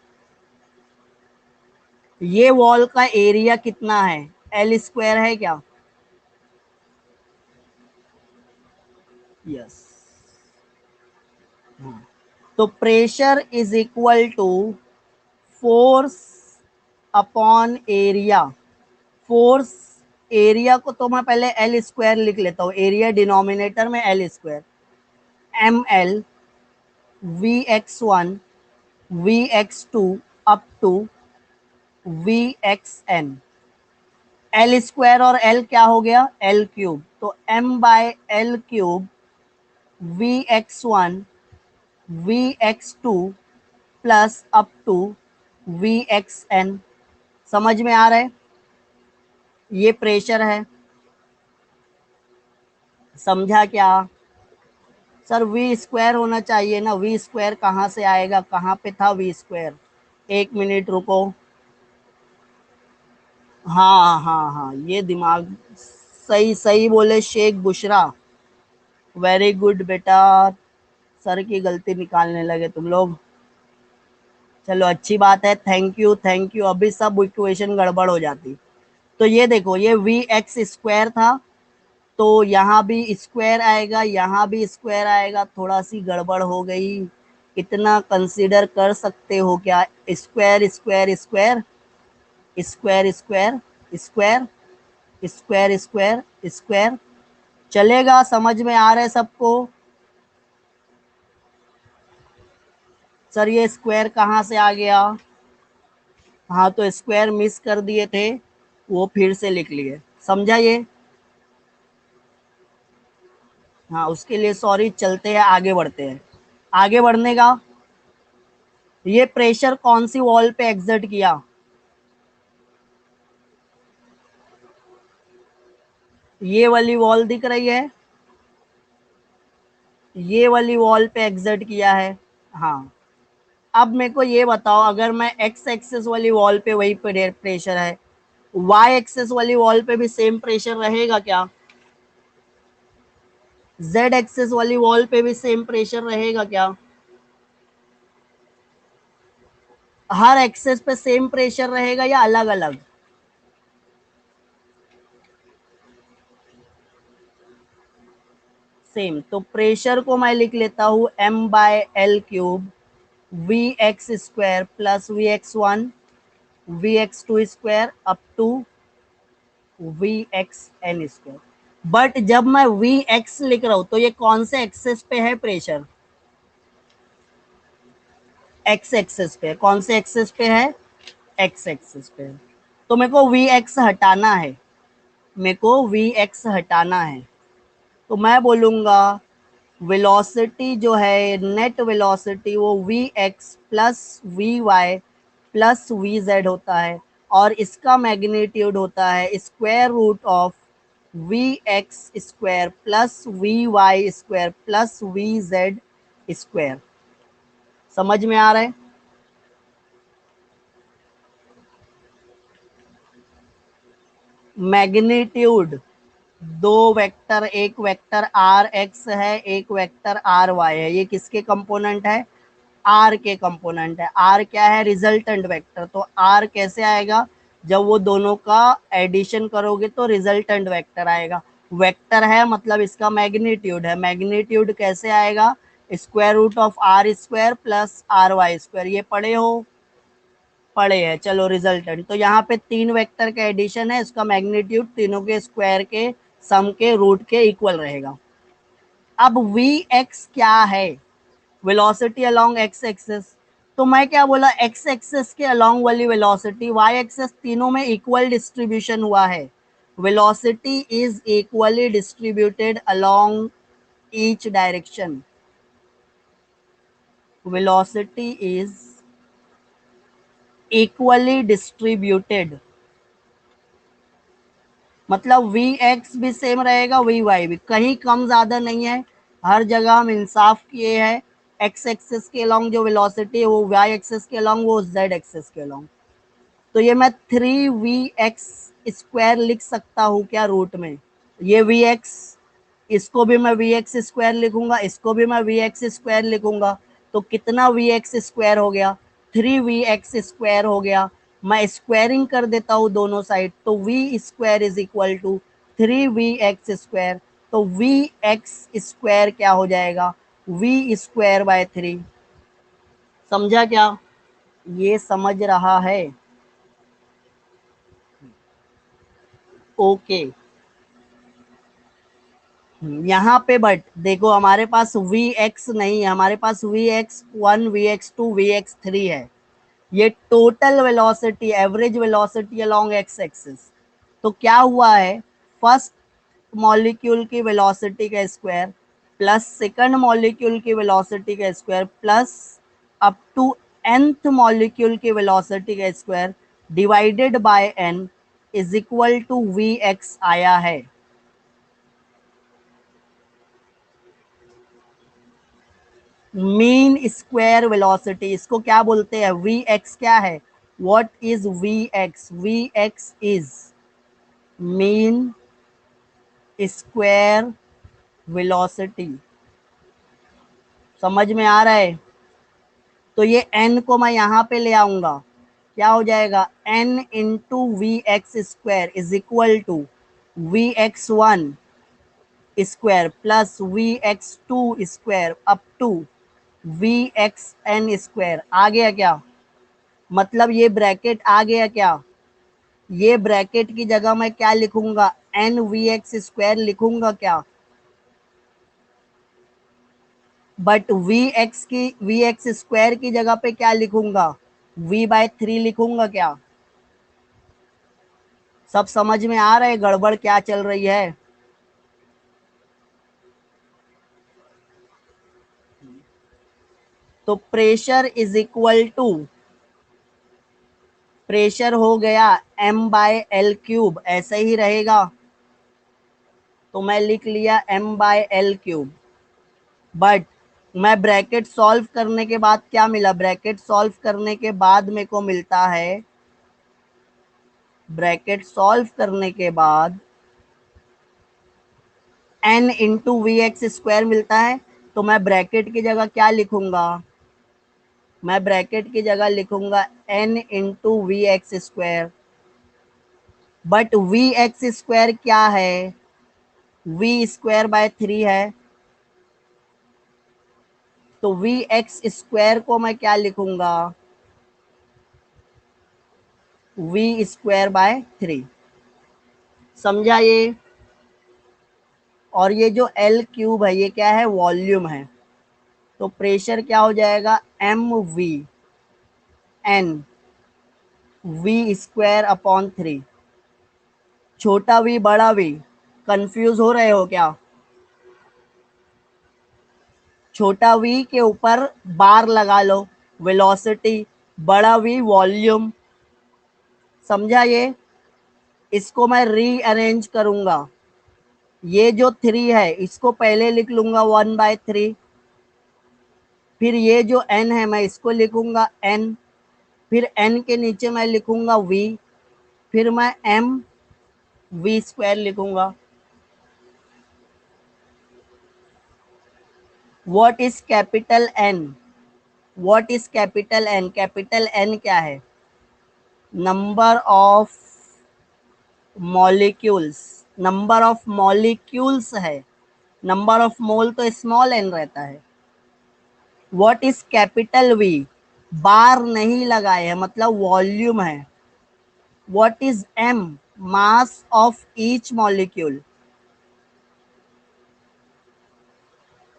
ये वॉल का एरिया कितना है, एल स्क्वायर है क्या। यस। तो pressure is equal to force upon area. Force, area को तो मैं पहले एल स्क्वायर लिख लेता हूँ, एरिया डिनोमिनेटर में L square, ml vx1 vx2 up to vxn। L square और एल क्या हो गया, एल क्यूब, तो m/l³ vx1 vx2 plus up to vxn। समझ में आ रहा है। ये प्रेशर है, समझा क्या। सर वी स्क्वायर होना चाहिए ना, वी स्क्वायर कहाँ से आएगा, कहाँ पे था वी स्क्वायर, एक मिनट रुको। हाँ हाँ हाँ ये दिमाग, सही सही बोले शेख बुशरा, वेरी गुड बेटा। सर की गलती निकालने लगे तुम लोग, चलो अच्छी बात है, थैंक यू थैंक यू, अभी सब इक्वेशन गड़बड़ हो जाती। तो ये देखो ये वी एक्स स्क्वायर था, तो यहाँ भी स्क्वायर आएगा, यहाँ भी स्क्वायर आएगा, थोड़ा सी गड़बड़ हो गई। इतना कंसीडर कर सकते हो क्या, square square square square square square square square square, चलेगा, समझ में आ रहा है सबको। सर ये स्क्वायर कहाँ से आ गया, हाँ तो स्क्वायर मिस कर दिए थे, वो फिर से लिख लिए, समझा ये। हाँ उसके लिए सॉरी, चलते हैं आगे बढ़ते हैं। आगे बढ़ने का। ये प्रेशर कौन सी वॉल पे एग्जर्ट किया? ये वाली वॉल दिख रही है, ये वाली वॉल पे एग्जर्ट किया है। हाँ, अब मेरे को ये बताओ, अगर मैं एक्स एक्सेस वाली वॉल पे वही प्रेशर है, वाई एक्सेस वाली वॉल पे भी सेम प्रेशर रहेगा क्या? जेड एक्सेस वाली वॉल पे भी सेम प्रेशर रहेगा क्या? हर एक्सेस पे सेम प्रेशर रहेगा या अलग अलग? सेम। तो प्रेशर को मैं लिख लेता हूं m/l³ Vx² plus Vx1 Vx2² up to Vxn²। But जब मैं Vx लिख रहा हूं तो ये कौन से एक्सेस पे है प्रेशर? एक्स एक्सेस पे। कौन से एक्सेस पे है? एक्स एक्सेस पे। तो मेरे को Vx हटाना है, मेरे को Vx हटाना है। तो मैं बोलूंगा वेलोसिटी जो है, नेट वेलोसिटी, वो Vx plus Vy plus Vz होता है, और इसका मैग्नीट्यूड होता है square root of Vx² plus Vy² plus Vz²। समझ में आ रहा है? मैग्नीट्यूड दो वेक्टर, एक वेक्टर आर एक्स है, एक वेक्टर आर वाई है। ये किसके कंपोनेंट है? आर के कंपोनेंट है। आर क्या है? Resultant vector. तो आर कैसे आएगा? जब वो दोनों का एडिशन करोगे तो रिजल्टेंट वेक्टर आएगा। वेक्टर है मतलब इसका मैग्नीट्यूड है। मैग्नीट्यूड कैसे आएगा? Square root of r² plus ry²। ये पढ़े हो? पढ़े हैं। चलो, रिजल्टेंट। तो यहाँ पे तीन वेक्टर का एडिशन है, इसका मैग्नीट्यूड तीनों के स्क्वायर के सम के रूट के इक्वल रहेगा। अब Vx क्या है? Velocity along X axis. तो मैं क्या बोला? एक्स एक्सेस के अलोंग वाली वेलोसिटी, वाई एक्सेस, तीनों में इक्वल डिस्ट्रीब्यूशन हुआ है। Velocity is equally distributed along each direction. Velocity is equally distributed, मतलब Vx भी सेम रहेगा, Vy भी, कहीं कम ज्यादा नहीं है। हर जगह हम इंसाफ किए हैं। एक्स एक्सेस के अलोंग जो वेलोसिटी है वो वाई एक्सेस के अलोंग, वो जेड एक्सेस के अलोंग। तो ये मैं 3Vx² लिख सकता हूँ क्या रूट में? ये Vx, इसको भी मैं Vx² लिखूंगा, इसको भी मैं Vx² लिखूंगा। तो कितना Vx² हो गया? 3Vx² हो गया। मैं स्क्वायरिंग कर देता हूँ दोनों साइड, तो V² is equal to 3Vx²। तो Vx² क्या हो जाएगा? V²/3। समझा क्या? ये समझ रहा है? ओके। यहाँ पे बट देखो, हमारे पास Vx नहीं है, हमारे पास Vx1 Vx2 Vx3 है। ये total velocity, average velocity along X axis. तो क्या हुआ है? फर्स्ट मॉलिक्यूल की वेलोसिटी का स्क्वायर प्लस सेकंड मॉलिक्यूल की वेलोसिटी का square plus up to nth molecule की वेलोसिटी का square divided by n is equal to Vx आया है। मीन स्क्वायर वेलोसिटी, इसको क्या बोलते हैं? Vx क्या है? What is Vx? Vx is mean square velocity. समझ में आ रहा है? तो ये n को मैं यहां पे ले आऊंगा, क्या हो जाएगा? n into Vx² is equal to Vx1 square plus Vx2 square up to Vxn²। आ गया क्या? मतलब ये ब्रैकेट आ गया क्या? ये ब्रैकेट की जगह मैं क्या लिखूंगा? nVx² लिखूंगा क्या? बट Vx² की जगह पे क्या लिखूंगा? V/3 लिखूंगा क्या? सब समझ में आ रहा है गड़बड़ क्या चल रही है? तो pressure is equal to, pressure हो गया m/l³, ऐसे ही रहेगा। तो मैं लिख लिया m/l³। बट मैं ब्रैकेट सॉल्व करने के बाद क्या मिला, ब्रैकेट सॉल्व करने के बाद मेरे को मिलता है, ब्रैकेट सॉल्व करने के बाद n into V X square मिलता है। तो मैं ब्रैकेट की जगह क्या लिखूंगा, मैं ब्रैकेट की जगह लिखूंगा n into V X square. But V X square क्या है, v²/3 है। तो वी एक्स स्क्वायर को मैं क्या लिखूंगा, v²/3। समझा ये। और ये जो l³ है ये क्या है, वॉल्यूम है। तो प्रेशर क्या हो जाएगा, mv/n v²/3। छोटा v बड़ा v, कंफ्यूज हो रहे हो क्या। छोटा v के ऊपर बार लगा लो, वेलोसिटी, बड़ा v वॉल्यूम। समझा ये। इसको मैं रीअरेंज करूंगा, ये जो 3 है इसको पहले लिख लूंगा 1/3। फिर ये जो n है मैं इसको लिखूंगा n। फिर n के नीचे मैं लिखूंगा v। फिर मैं m v² लिखूंगा। What is capital n, what is capital n, capital n क्या है, number of molecules, number of molecules है। नंबर ऑफ मोल तो स्मॉल n रहता है। What is capital v, bar नहीं लगाए है मतलब वॉल्यूम है। What is m, mass of each molecule,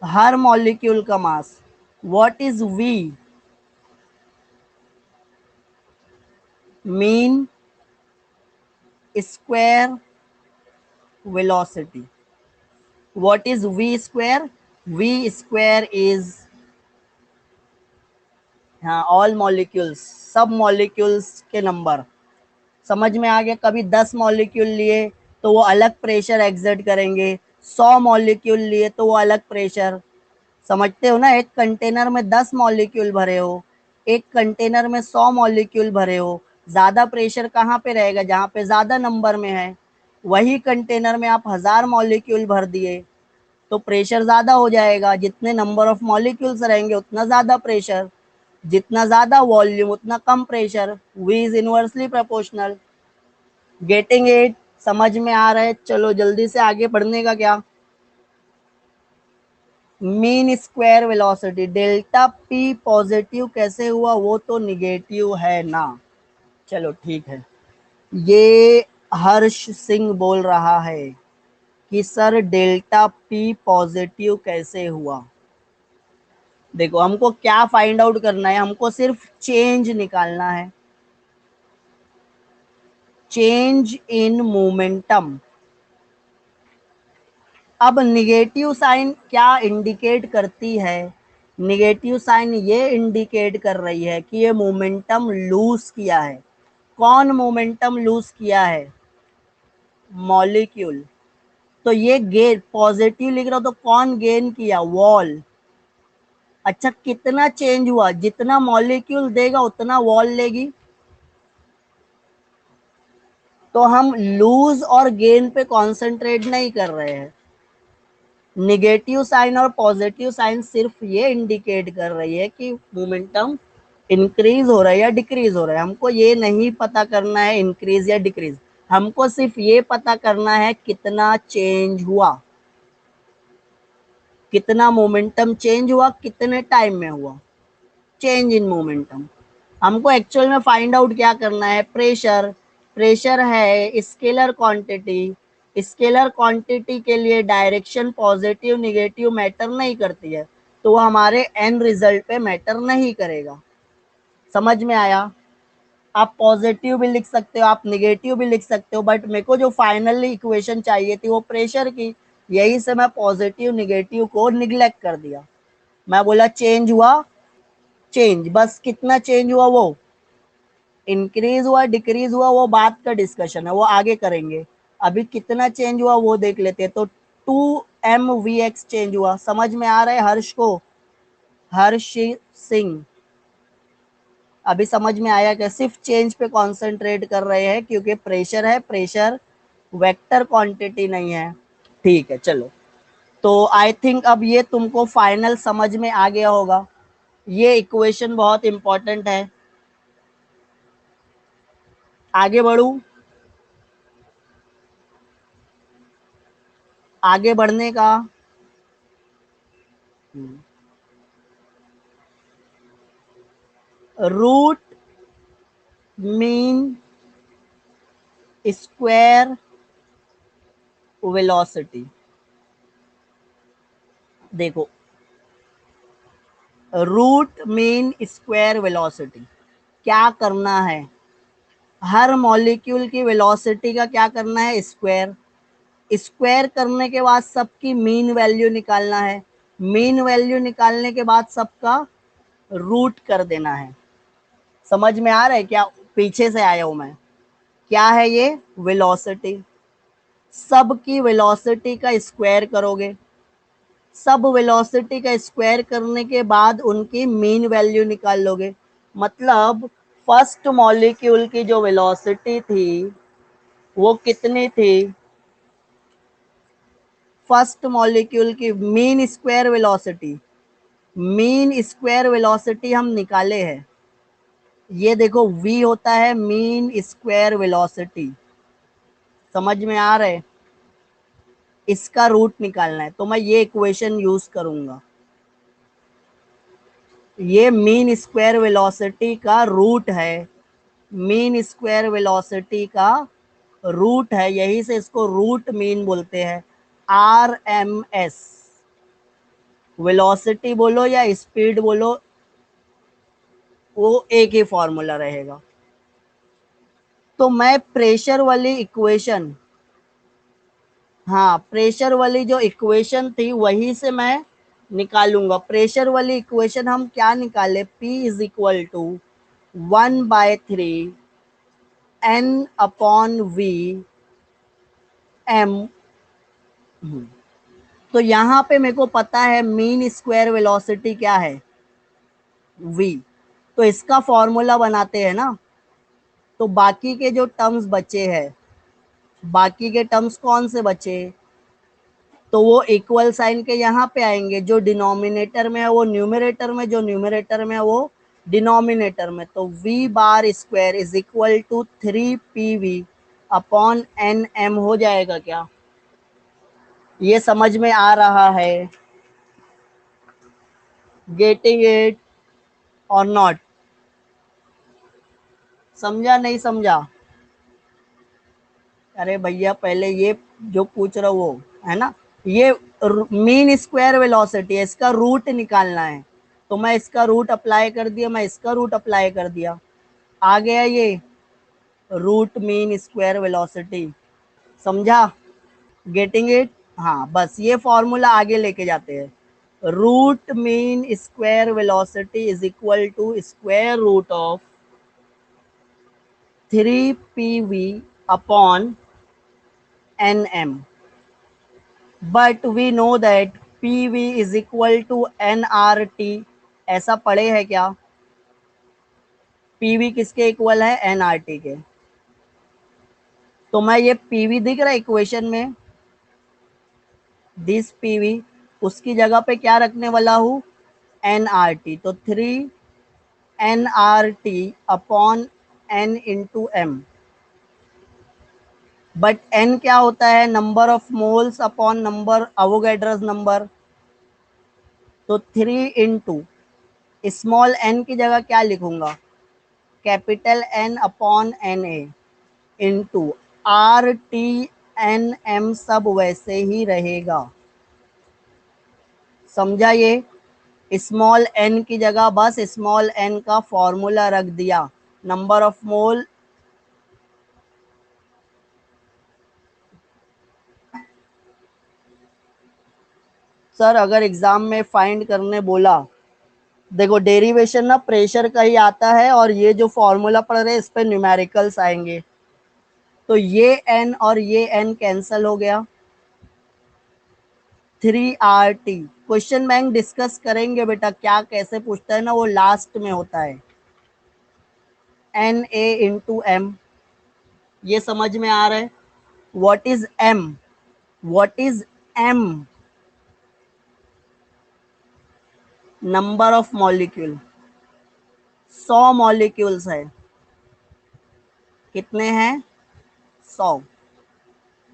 हर मॉलिक्यूल का मास। What is v, mean square velocity. What is v², v² is, हाँ, ऑल मॉलिक्यूल्स, सब मॉलिक्यूल्स के नंबर। समझ में आ गया। कभी 10 मॉलिक्यूल लिए तो वो अलग प्रेशर एग्जर्ट करेंगे, 100 मॉलिक्यूल लिए तो वो अलग प्रेशर। समझते हो ना। एक कंटेनर में 10 मॉलिक्यूल भरे हो, एक कंटेनर में 100 मॉलिक्यूल भरे हो, ज्यादा प्रेशर कहाँ पे रहेगा, जहाँ पे ज्यादा नंबर में है। वही कंटेनर में आप 1000 मॉलिक्यूल भर दिए तो प्रेशर ज्यादा हो जाएगा। जितने नंबर ऑफ मॉलिक्यूल्स रहेंगे उतना ज्यादा प्रेशर, जितना ज्यादा वॉल्यूम उतना कम pressure. V is inversely proportional. Getting it, समझ में आ रहा है। चलो जल्दी से आगे बढ़ने का क्या, mean square velocity, delta P positive कैसे हुआ, वो तो निगेटिव है ना। चलो ठीक है। ये हर्ष सिंह बोल रहा है कि सर डेल्टा पी पॉजिटिव कैसे हुआ। देखो हमको क्या फाइंड आउट करना है, हमको सिर्फ चेंज निकालना है, चेंज इन मोमेंटम। अब निगेटिव साइन क्या इंडिकेट करती है, निगेटिव साइन ये इंडिकेट कर रही है कि ये मोमेंटम लूज किया है। कौन मोमेंटम लूज किया है, मॉलिक्यूल। तो ये गेन पॉजिटिव लिख रहा हो तो कौन गेन किया, वॉल। अच्छा कितना चेंज हुआ, जितना मॉलिक्यूल देगा उतना वॉल लेगी। तो हम लूज और गेन पे कॉन्सेंट्रेट नहीं कर रहे हैं। निगेटिव साइन और पॉजिटिव साइन सिर्फ ये इंडिकेट कर रही है कि मोमेंटम इंक्रीज हो रहा है या डिक्रीज हो रहा है। हमको ये नहीं पता करना है इंक्रीज या डिक्रीज, हमको सिर्फ ये पता करना है कितना चेंज हुआ, कितना मोमेंटम चेंज हुआ, कितने टाइम में हुआ, चेंज इन मोमेंटम। हमको एक्चुअल में फाइंड आउट क्या करना है, प्रेशर। प्रेशर है स्केलर क्वांटिटी, स्केलर क्वांटिटी के लिए डायरेक्शन पॉजिटिव निगेटिव मैटर नहीं करती है, तो वो हमारे एंड रिजल्ट पे मैटर नहीं करेगा। समझ में आया। आप पॉजिटिव भी लिख सकते हो, आप निगेटिव भी लिख सकते हो, बट मेरे को जो फाइनली इक्वेशन चाहिए थी वो प्रेशर की, यही से मैं पॉजिटिव निगेटिव को निग्लेक्ट कर दिया। मैं बोला चेंज हुआ चेंज, बस कितना चेंज हुआ, वो इंक्रीज हुआ डिक्रीज हुआ वो बात का डिस्कशन है, वो आगे करेंगे। अभी कितना चेंज हुआ वो देख लेते हैं। तो 2 MVx चेंज हुआ, समझ में आ रहा है हर्ष को? हर्ष सिंह, अभी समझ में आया कि सिर्फ चेंज पे कंसंट्रेट कर रहे हैं क्योंकि प्रेशर है, प्रेशर वेक्टर क्वांटिटी नहीं है। ठीक है चलो, तो आई थिंक अब ये तुमको फाइनल समझ में आ गया होगा। ये इक्वेशन बहुत इंपॉर्टेंट है। आगे बढ़ू? आगे बढ़ने का रूट मीन स्क्वायर वेलोसिटी। देखो, रूट मीन स्क्वायर वेलोसिटी क्या करना है, हर मॉलिक्यूल की वेलोसिटी का क्या करना है, स्क्वायर। स्क्वायर करने के बाद सबकी मीन वैल्यू निकालना है, मीन वैल्यू निकालने के बाद सबका रूट कर देना है। समझ में आ रहा है क्या? पीछे से आया हूं मैं। क्या है ये? वेलोसिटी। सब की वेलोसिटी का स्क्वायर करोगे, सब वेलोसिटी का स्क्वायर करने के बाद उनकी मीन वैल्यू निकाल लोगे। मतलब फर्स्ट मॉलिक्यूल की जो वेलोसिटी थी वो कितनी थी, फर्स्ट मॉलिक्यूल की mean square velocity, mean square velocity हम निकाले हैं। ये देखो v होता है मीन स्क्वायर वेलोसिटी, समझ में आ रहा है? इसका रूट निकालना है तो मैं ये इक्वेशन यूज करूंगा। ये मीन स्क्वायर वेलोसिटी का रूट है, मीन स्क्वायर वेलोसिटी का रूट है, यही से इसको रूट मीन बोलते हैं। RMS, वेलोसिटी बोलो या स्पीड बोलो, वो एक ही फॉर्मूला रहेगा। तो मैं प्रेशर वाली इक्वेशन, हाँ प्रेशर वाली जो इक्वेशन थी वही से मैं निकालूंगा। प्रेशर वाली इक्वेशन हम क्या निकाले, P is equal to 1/3 N/V M। तो यहाँ पे मेरे को पता है मीन स्क्वायर वेलोसिटी क्या है, v। तो इसका फॉर्मूला बनाते हैं ना। तो बाकी के जो टर्म्स बचे हैं, बाकी के टर्म्स कौन से बचे, तो वो इक्वल साइन के यहाँ पे आएंगे। जो डिनोमिनेटर में है वो न्यूमरेटर में, जो न्यूमरेटर में है वो डिनोमिनेटर में। तो v bar square is equal to 3 PV upon NM हो जाएगा क्या? ये समझ में आ रहा है? गेटिंग इट और नॉट? समझा नहीं समझा? अरे भैया पहले ये जो पूछ रहा वो है ना, ये मीन स्क्वायर वेलोसिटी है, इसका रूट निकालना है। तो मैं इसका रूट अप्लाई कर दिया, मैं इसका रूट अप्लाई कर दिया, आ गया ये रूट मीन स्क्वायर वेलोसिटी। समझा? Getting it? हाँ बस ये फॉर्मूला आगे लेके जाते हैं। Root mean square velocity is equal to square root of 3 PV upon NM। But we know that PV is equal to NRT। ऐसा पढ़े है क्या? PV किसके इक्वल है, NRT के। तो मैं ये PV दिख रहा है इक्वेशन में, दिस PV, उसकी जगह पे क्या रखने वाला हूँ, NRT। तो 3 NRT अपॉन N into M। But N क्या होता है, number of moles upon number Avogadro's number. तो 3 इंटू स्मॉल n की जगह क्या लिखूंगा, capital N upon NA into RT NM, सब वैसे ही रहेगा। समझा? ये स्मॉल n की जगह बस स्मॉल n का फॉर्मूला रख दिया, नंबर ऑफ मोल। सर अगर एग्जाम में फाइंड करने बोला देखो डेरिवेशन ना प्रेशर का ही आता है, और ये जो फॉर्मूला पढ़ रहे हैं इस पे न्यूमेरिकल्स आएंगे। तो ये n और ये n कैंसल हो गया, 3RT। क्वेश्चन बैंक डिस्कस करेंगे बेटा, क्या कैसे पूछता है ना, वो लास्ट में होता है। Na इंटू m, ये समझ में आ रहा है। What is m? What is m? Number of molecule. 100 molecules है। कितने हैं? 100।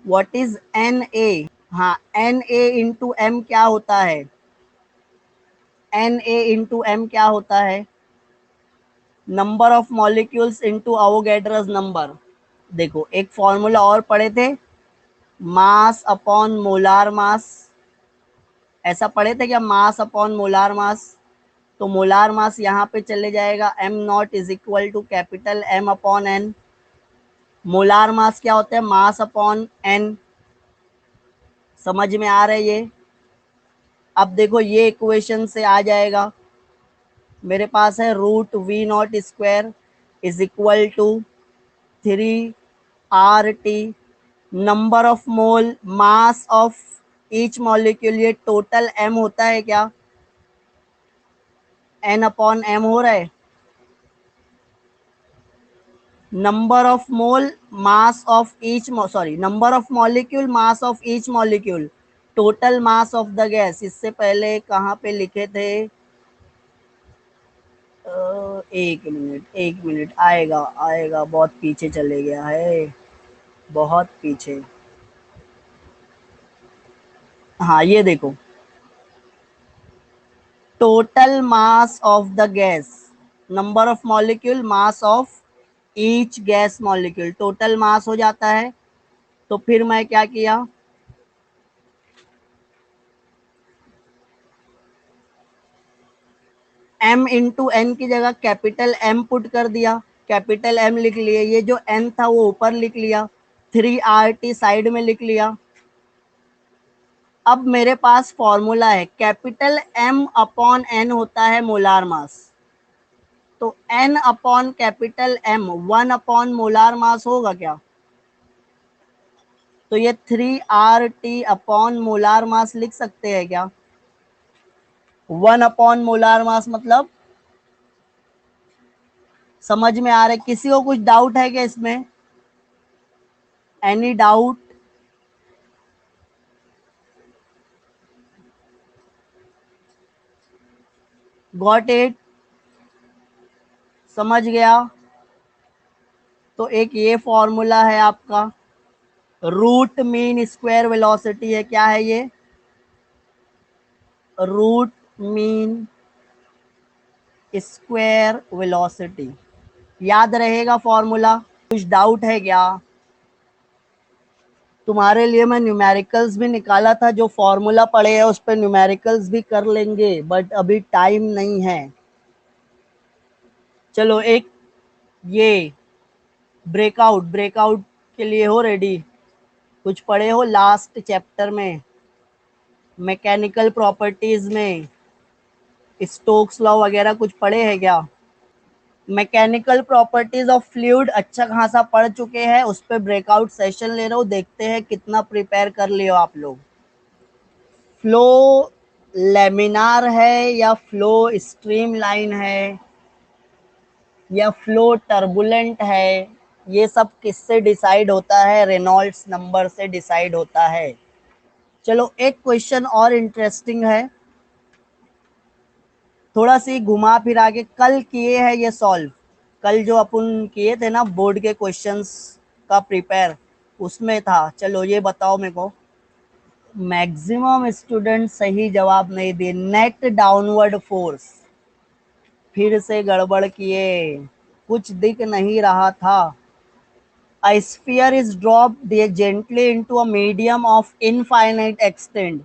What is Na? हाँ, Na इंटू m क्या होता है? Na इंटू m क्या होता है? Number of molecules into Avogadro's number. देखो एक फॉर्मूला और पढ़े थे, मास अपॉन मोलार मास। ऐसा पढ़े थे क्या, मास अपॉन मोलार मास? तो मोलार मास यहाँ पे चले जाएगा, M not is equal to capital M upon N. Molar mass क्या होता है? Mass upon N. समझ में आ रहा है ये? अब देखो ये इक्वेशन से आ जाएगा, मेरे पास है √V0² is equal to 3RT। Number of mole, mass of each molecule, ये टोटल m होता है क्या? n अपॉन m हो रहा है। Number of mole, mass of each, sorry, number of molecule, mass of each molecule, total mass of the gas. इससे पहले कहाँ पे लिखे थे? एक मिनट, एक मिनट, आएगा आएगा, बहुत पीछे चले गया है, बहुत पीछे। हाँ ये देखो, total mass of the gas, number of molecule, mass of each gas molecule, total mass हो जाता है। तो फिर मैं क्या किया, m इंटू एन की जगह कैपिटल M पुट कर दिया, कैपिटल M लिख लिए, ये जो n था वो ऊपर लिख लिया, 3RT साइड में लिख लिया। अब मेरे पास फॉर्मूला है, कैपिटल M अपॉन n होता है मोलार मास, तो n upon capital M 1 upon molar मास होगा क्या? तो ये 3RT अपॉन मोलार मास लिख सकते हैं क्या? 1 अपॉन मोलार मास मतलब, समझ में आ रहा है? किसी को कुछ डाउट है क्या इसमें? Any doubt? Got it? समझ गया? तो एक ये फॉर्मूला है आपका, रूट मीन स्क्वायर वेलोसिटी है, क्या है ये? Root mean square velocity. याद रहेगा फॉर्मूला? कुछ डाउट है क्या? तुम्हारे लिए मैं न्यूमेरिकल्स भी निकाला था, जो फॉर्मूला पढ़े हैं उस पर न्यूमेरिकल्स भी कर लेंगे, बट अभी टाइम नहीं है। चलो एक ये ब्रेकआउट, ब्रेकआउट के लिए हो रेडी? कुछ पढ़े हो लास्ट चैप्टर में, मैकेनिकल प्रॉपर्टीज में स्टोक्स लॉ वगैरह कुछ पढ़े हैं क्या? मैकेनिकल प्रॉपर्टीज ऑफ फ्लूइड अच्छा खासा पढ़ चुके हैं, उस पर ब्रेकआउट सेशन ले रहा हूँ, देखते हैं कितना प्रिपेयर कर लियो आप लोग। फ्लो लेमिनार है या फ्लो स्ट्रीमलाइन है या फ्लो टर्बुलेंट है, ये सब किससे डिसाइड होता है? रेनॉल्ड्स नंबर से डिसाइड होता है। चलो एक क्वेश्चन और इंटरेस्टिंग है, थोड़ा सी घुमा फिरा के, कल किए हैं ये सॉल्व, कल जो अपन किए थे ना बोर्ड के क्वेश्चंस का प्रिपेयर, उसमें था। चलो ये बताओ मेरे को, मैक्सिमम स्टूडेंट सही जवाब नहीं दिए। नेट डाउनवर्ड फोर्स, फिर से गड़बड़ किए, कुछ दिख नहीं रहा था। A sphere is dropped gently into a medium of infinite extent,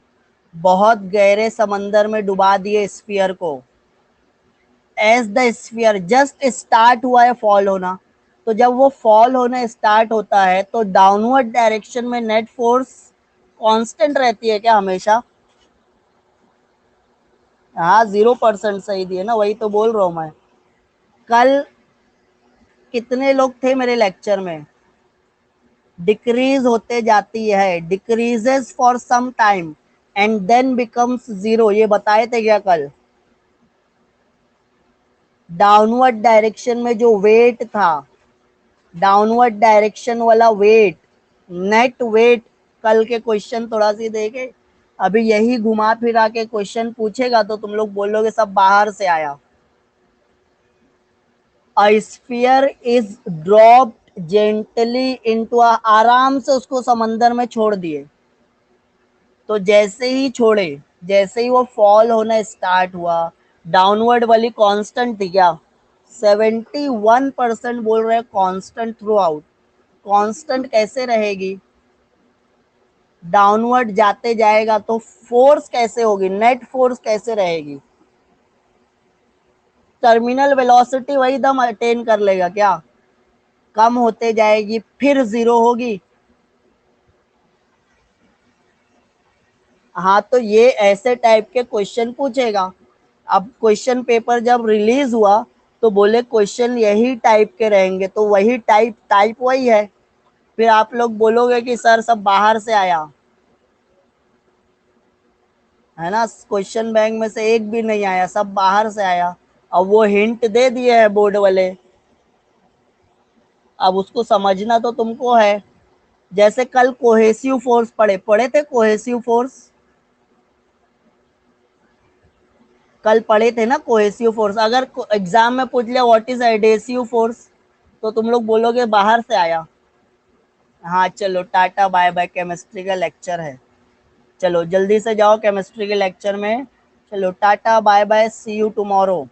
बहुत गहरे समंदर में डुबा दिए स्फीयर को। As the sphere just start हुआ है फॉल होना, तो जब वो फॉल होने स्टार्ट होता है तो डाउनवर्ड डायरेक्शन में नेट फोर्स कांस्टेंट रहती है क्या हमेशा? हाँ 0% सही दिए ना, वही तो बोल रहा हूँ मैं। कल कितने लोग थे मेरे लेक्चर में? डिक्रीज होते जाती है, decreases for some time and then becomes zero, ये बताए थे क्या कल? डाउनवर्ड डायरेक्शन में जो वेट था, डाउनवर्ड डायरेक्शन वाला वेट, नेट वेट, कल के क्वेश्चन थोड़ा सी देखे। अभी यही घुमा फिरा के क्वेश्चन पूछेगा तो तुम लोग बोलोगे सब बाहर से आया। A sphere is dropped gently into, आराम से उसको समंदर में छोड़ दिए, तो जैसे ही छोड़े, जैसे ही वो फॉल होना स्टार्ट हुआ, डाउनवर्ड वाली कांस्टेंट थी क्या? 71% बोल रहे हैं कांस्टेंट थ्रू आउट। कांस्टेंट कैसे रहेगी? डाउनवर्ड जाते जाएगा तो फोर्स कैसे होगी, नेट फोर्स कैसे रहेगी? टर्मिनल वेलोसिटी वही दम अटेन कर लेगा क्या? कम होते जाएगी फिर जीरो होगी। हाँ तो ये ऐसे टाइप के क्वेश्चन पूछेगा। अब क्वेश्चन पेपर जब रिलीज हुआ तो बोले क्वेश्चन यही टाइप के रहेंगे, तो वही टाइप टाइप वही है। फिर आप लोग बोलोगे कि सर सब बाहर से आया है ना, क्वेश्चन बैंक में से एक भी नहीं आया, सब बाहर से आया। अब वो हिंट दे दिए है बोर्ड वाले, अब उसको समझना तो तुमको है। जैसे कल कोहेसिव फोर्स पढ़े पढ़े थे, कोहेसिव फोर्स कल पढ़े थे ना, कोहेसिव फोर्स। अगर एग्जाम में पूछ लिया व्हाट इज एडेसिव फोर्स, तो तुम लोग बोलोगे बाहर से आया। हाँ चलो टाटा बाय बाय, केमिस्ट्री का लेक्चर है। चलो जल्दी से जाओ केमिस्ट्री के लेक्चर में। चलो tata bye bye, see you tomorrow.